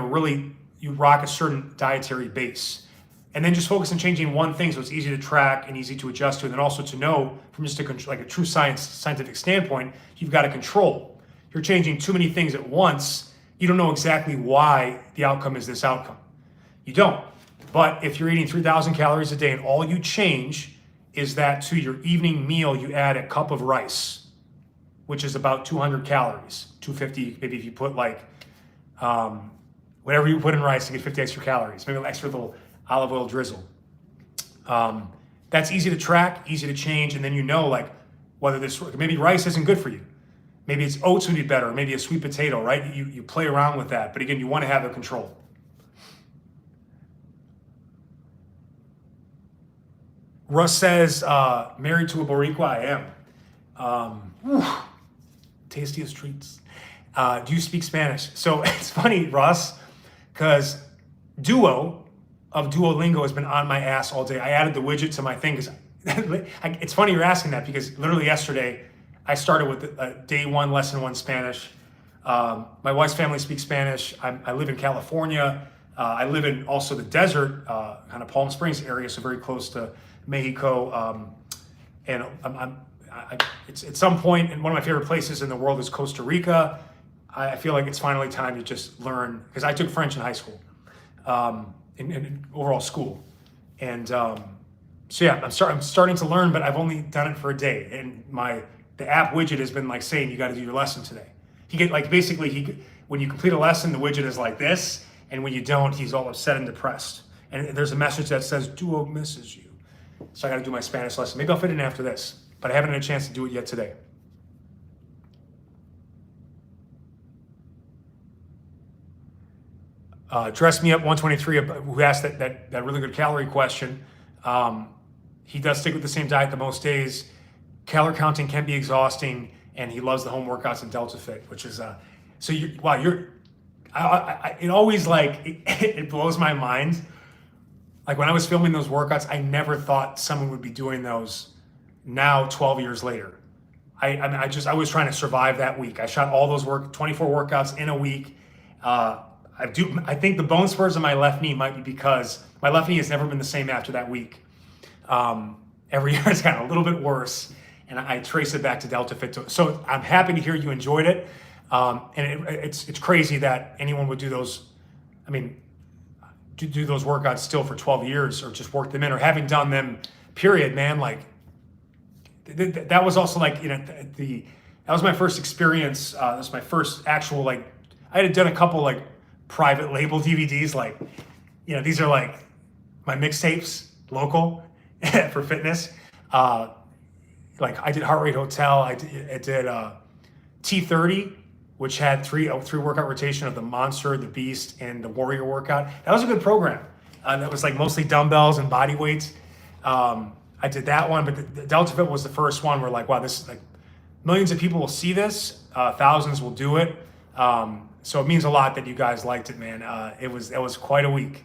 you rock a certain dietary base, and then just focus on changing one thing so it's easy to track and easy to adjust to, and then also to know from just a true scientific standpoint, you've got to control. You're changing too many things at once. You don't know exactly why the outcome is this outcome. You don't. But if you're eating 3,000 calories a day and all you change is that to your evening meal, you add a cup of rice, which is about 200 calories, 250, maybe if you put whatever you put in rice to get 50 extra calories, maybe an extra little olive oil drizzle. That's easy to track, easy to change, and then whether maybe rice isn't good for you. Maybe it's oats would be better, or maybe a sweet potato, right? You play around with that, but again, you want to have the control. Russ says, married to a Boricua, I am. Tastiest treats. Do you speak Spanish? So it's funny, Russ, because Duo of Duolingo has been on my ass all day. I added the widget to my thing because it's funny you're asking that, because literally yesterday I started with day 1, lesson 1 Spanish. My wife's family speaks Spanish. I live in California. I live in also the desert, kind of Palm Springs area, so very close to Mexico. And it's at some point, and one of my favorite places in the world is Costa Rica. I feel like it's finally time to just learn, because I took French in high school, in overall school. And so yeah, I'm starting to learn, but I've only done it for a day. And the app widget has been saying, you got to do your lesson today. When you complete a lesson, the widget is like this. And when you don't, he's all upset and depressed. And there's a message that says, Duo misses you. So I got to do my Spanish lesson. Maybe I'll fit in after this, but I haven't had a chance to do it yet today. Dress Me Up 123, who asked that really good calorie question. He does stick with the same diet the most days. Calorie counting can be exhausting, and he loves the home workouts in Delta Fit, which is it always it blows my mind. Like when I was filming those workouts, I never thought someone would be doing those now 12 years later. I was trying to survive that week. I shot all those 24 workouts in a week. I think the bone spurs in my left knee might be because my left knee has never been the same after that week. Every year it's gotten a little bit worse, and I trace it back to Delta Fit. So I'm happy to hear you enjoyed it. And it's crazy that anyone would do those. I mean, do those workouts still for 12 years, or just work them in, or having done them, period, man. that was also like, that was my first experience. That was my first actual, like, I had done a couple like private label DVDs, like, these are like my mixtapes, local for fitness. Like I did Heart Rate Hotel. I did T30, which had three workout rotation of the Monster, the Beast, and the Warrior workout. That was a good program. That was like mostly dumbbells and body weights. I did that one, but the Delta Fit was the first one where like, wow, this is like millions of people will see this, thousands will do it. So it means a lot that you guys liked it, man. It was quite a week.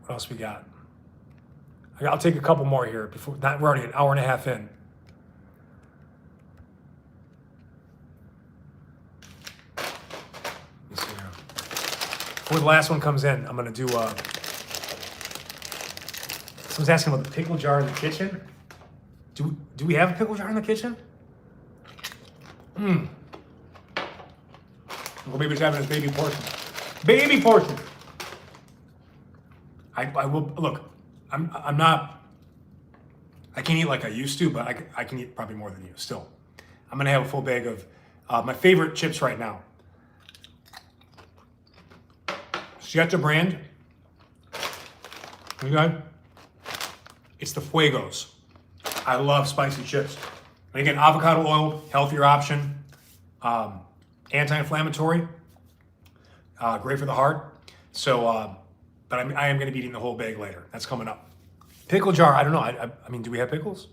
What else we got? I'll take a couple more here before. We're already an hour and a half in. Let me see here. Before the last one comes in, I'm gonna do. Someone's asking about the pickle jar in the kitchen. Do we have a pickle jar in the kitchen? Well, maybe it's having his baby portion. Baby portion. I will look. I'm not. I can't eat like I used to, but I can eat probably more than you. Still, I'm gonna have a full bag of my favorite chips right now. Siete brand. Okay. It's the Fuegos. I love spicy chips. And again, avocado oil, healthier option, anti-inflammatory, great for the heart. So, but I am going to be eating the whole bag later. That's coming up. Pickle jar, I don't know. I mean, do we have pickles?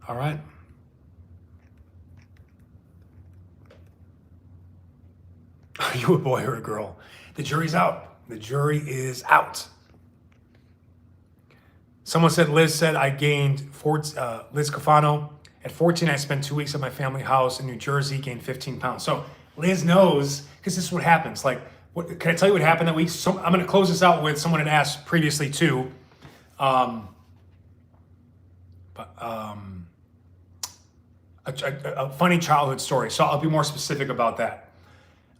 All right. Are you a boy or a girl? The jury's out. The jury is out. Someone said, Liz said, I gained, Liz Cafano, at 14, I spent 2 weeks at my family house in New Jersey, gained 15 pounds. So Liz knows, because this is what happens. Like, can I tell you what happened that week? So I'm going to close this out with someone had asked previously too. A funny childhood story. So I'll be more specific about that.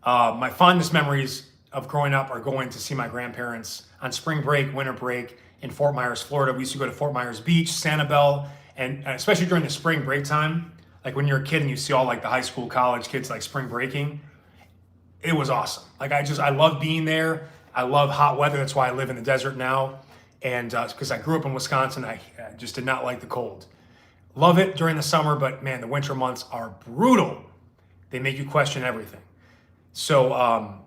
My fondest memories of growing up are going to see my grandparents on spring break, winter break in Fort Myers, Florida. We used to go to Fort Myers Beach, Sanibel, and especially during the spring break time, like when you're a kid and you see all like the high school, college kids like spring breaking, it was awesome. Like I love being there. I love hot weather. That's why I live in the desert now. And because I grew up in Wisconsin, I just did not like the cold. Love it during the summer, but man, the winter months are brutal. They make you question everything. So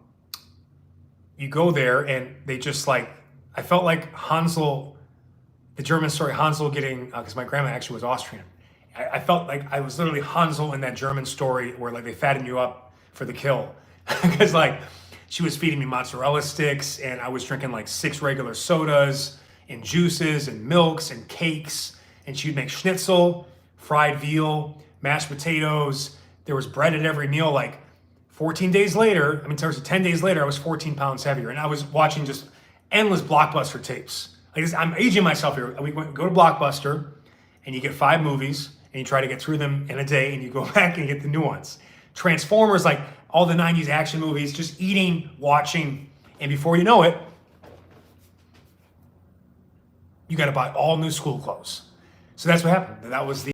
you go there and they just like, I felt like Hansel, the German story, Hansel getting, because my grandma actually was Austrian. I felt like I was literally Hansel in that German story where like they fatten you up for the kill. Because like she was feeding me mozzarella sticks and I was drinking like 6 regular sodas and juices and milks and cakes. And she'd make schnitzel, fried veal, mashed potatoes. There was bread at every meal. Like 14 days later, I mean, seriously, 10 days later, I was 14 pounds heavier. And I was watching just endless Blockbuster tapes. Like this, I'm aging myself here. We go to Blockbuster and you get 5 movies and you try to get through them in a day and you go back and get the new ones. Transformers, like all the 90s action movies, just eating, watching, and before you know it, you got to buy all new school clothes. So that's what happened. That was the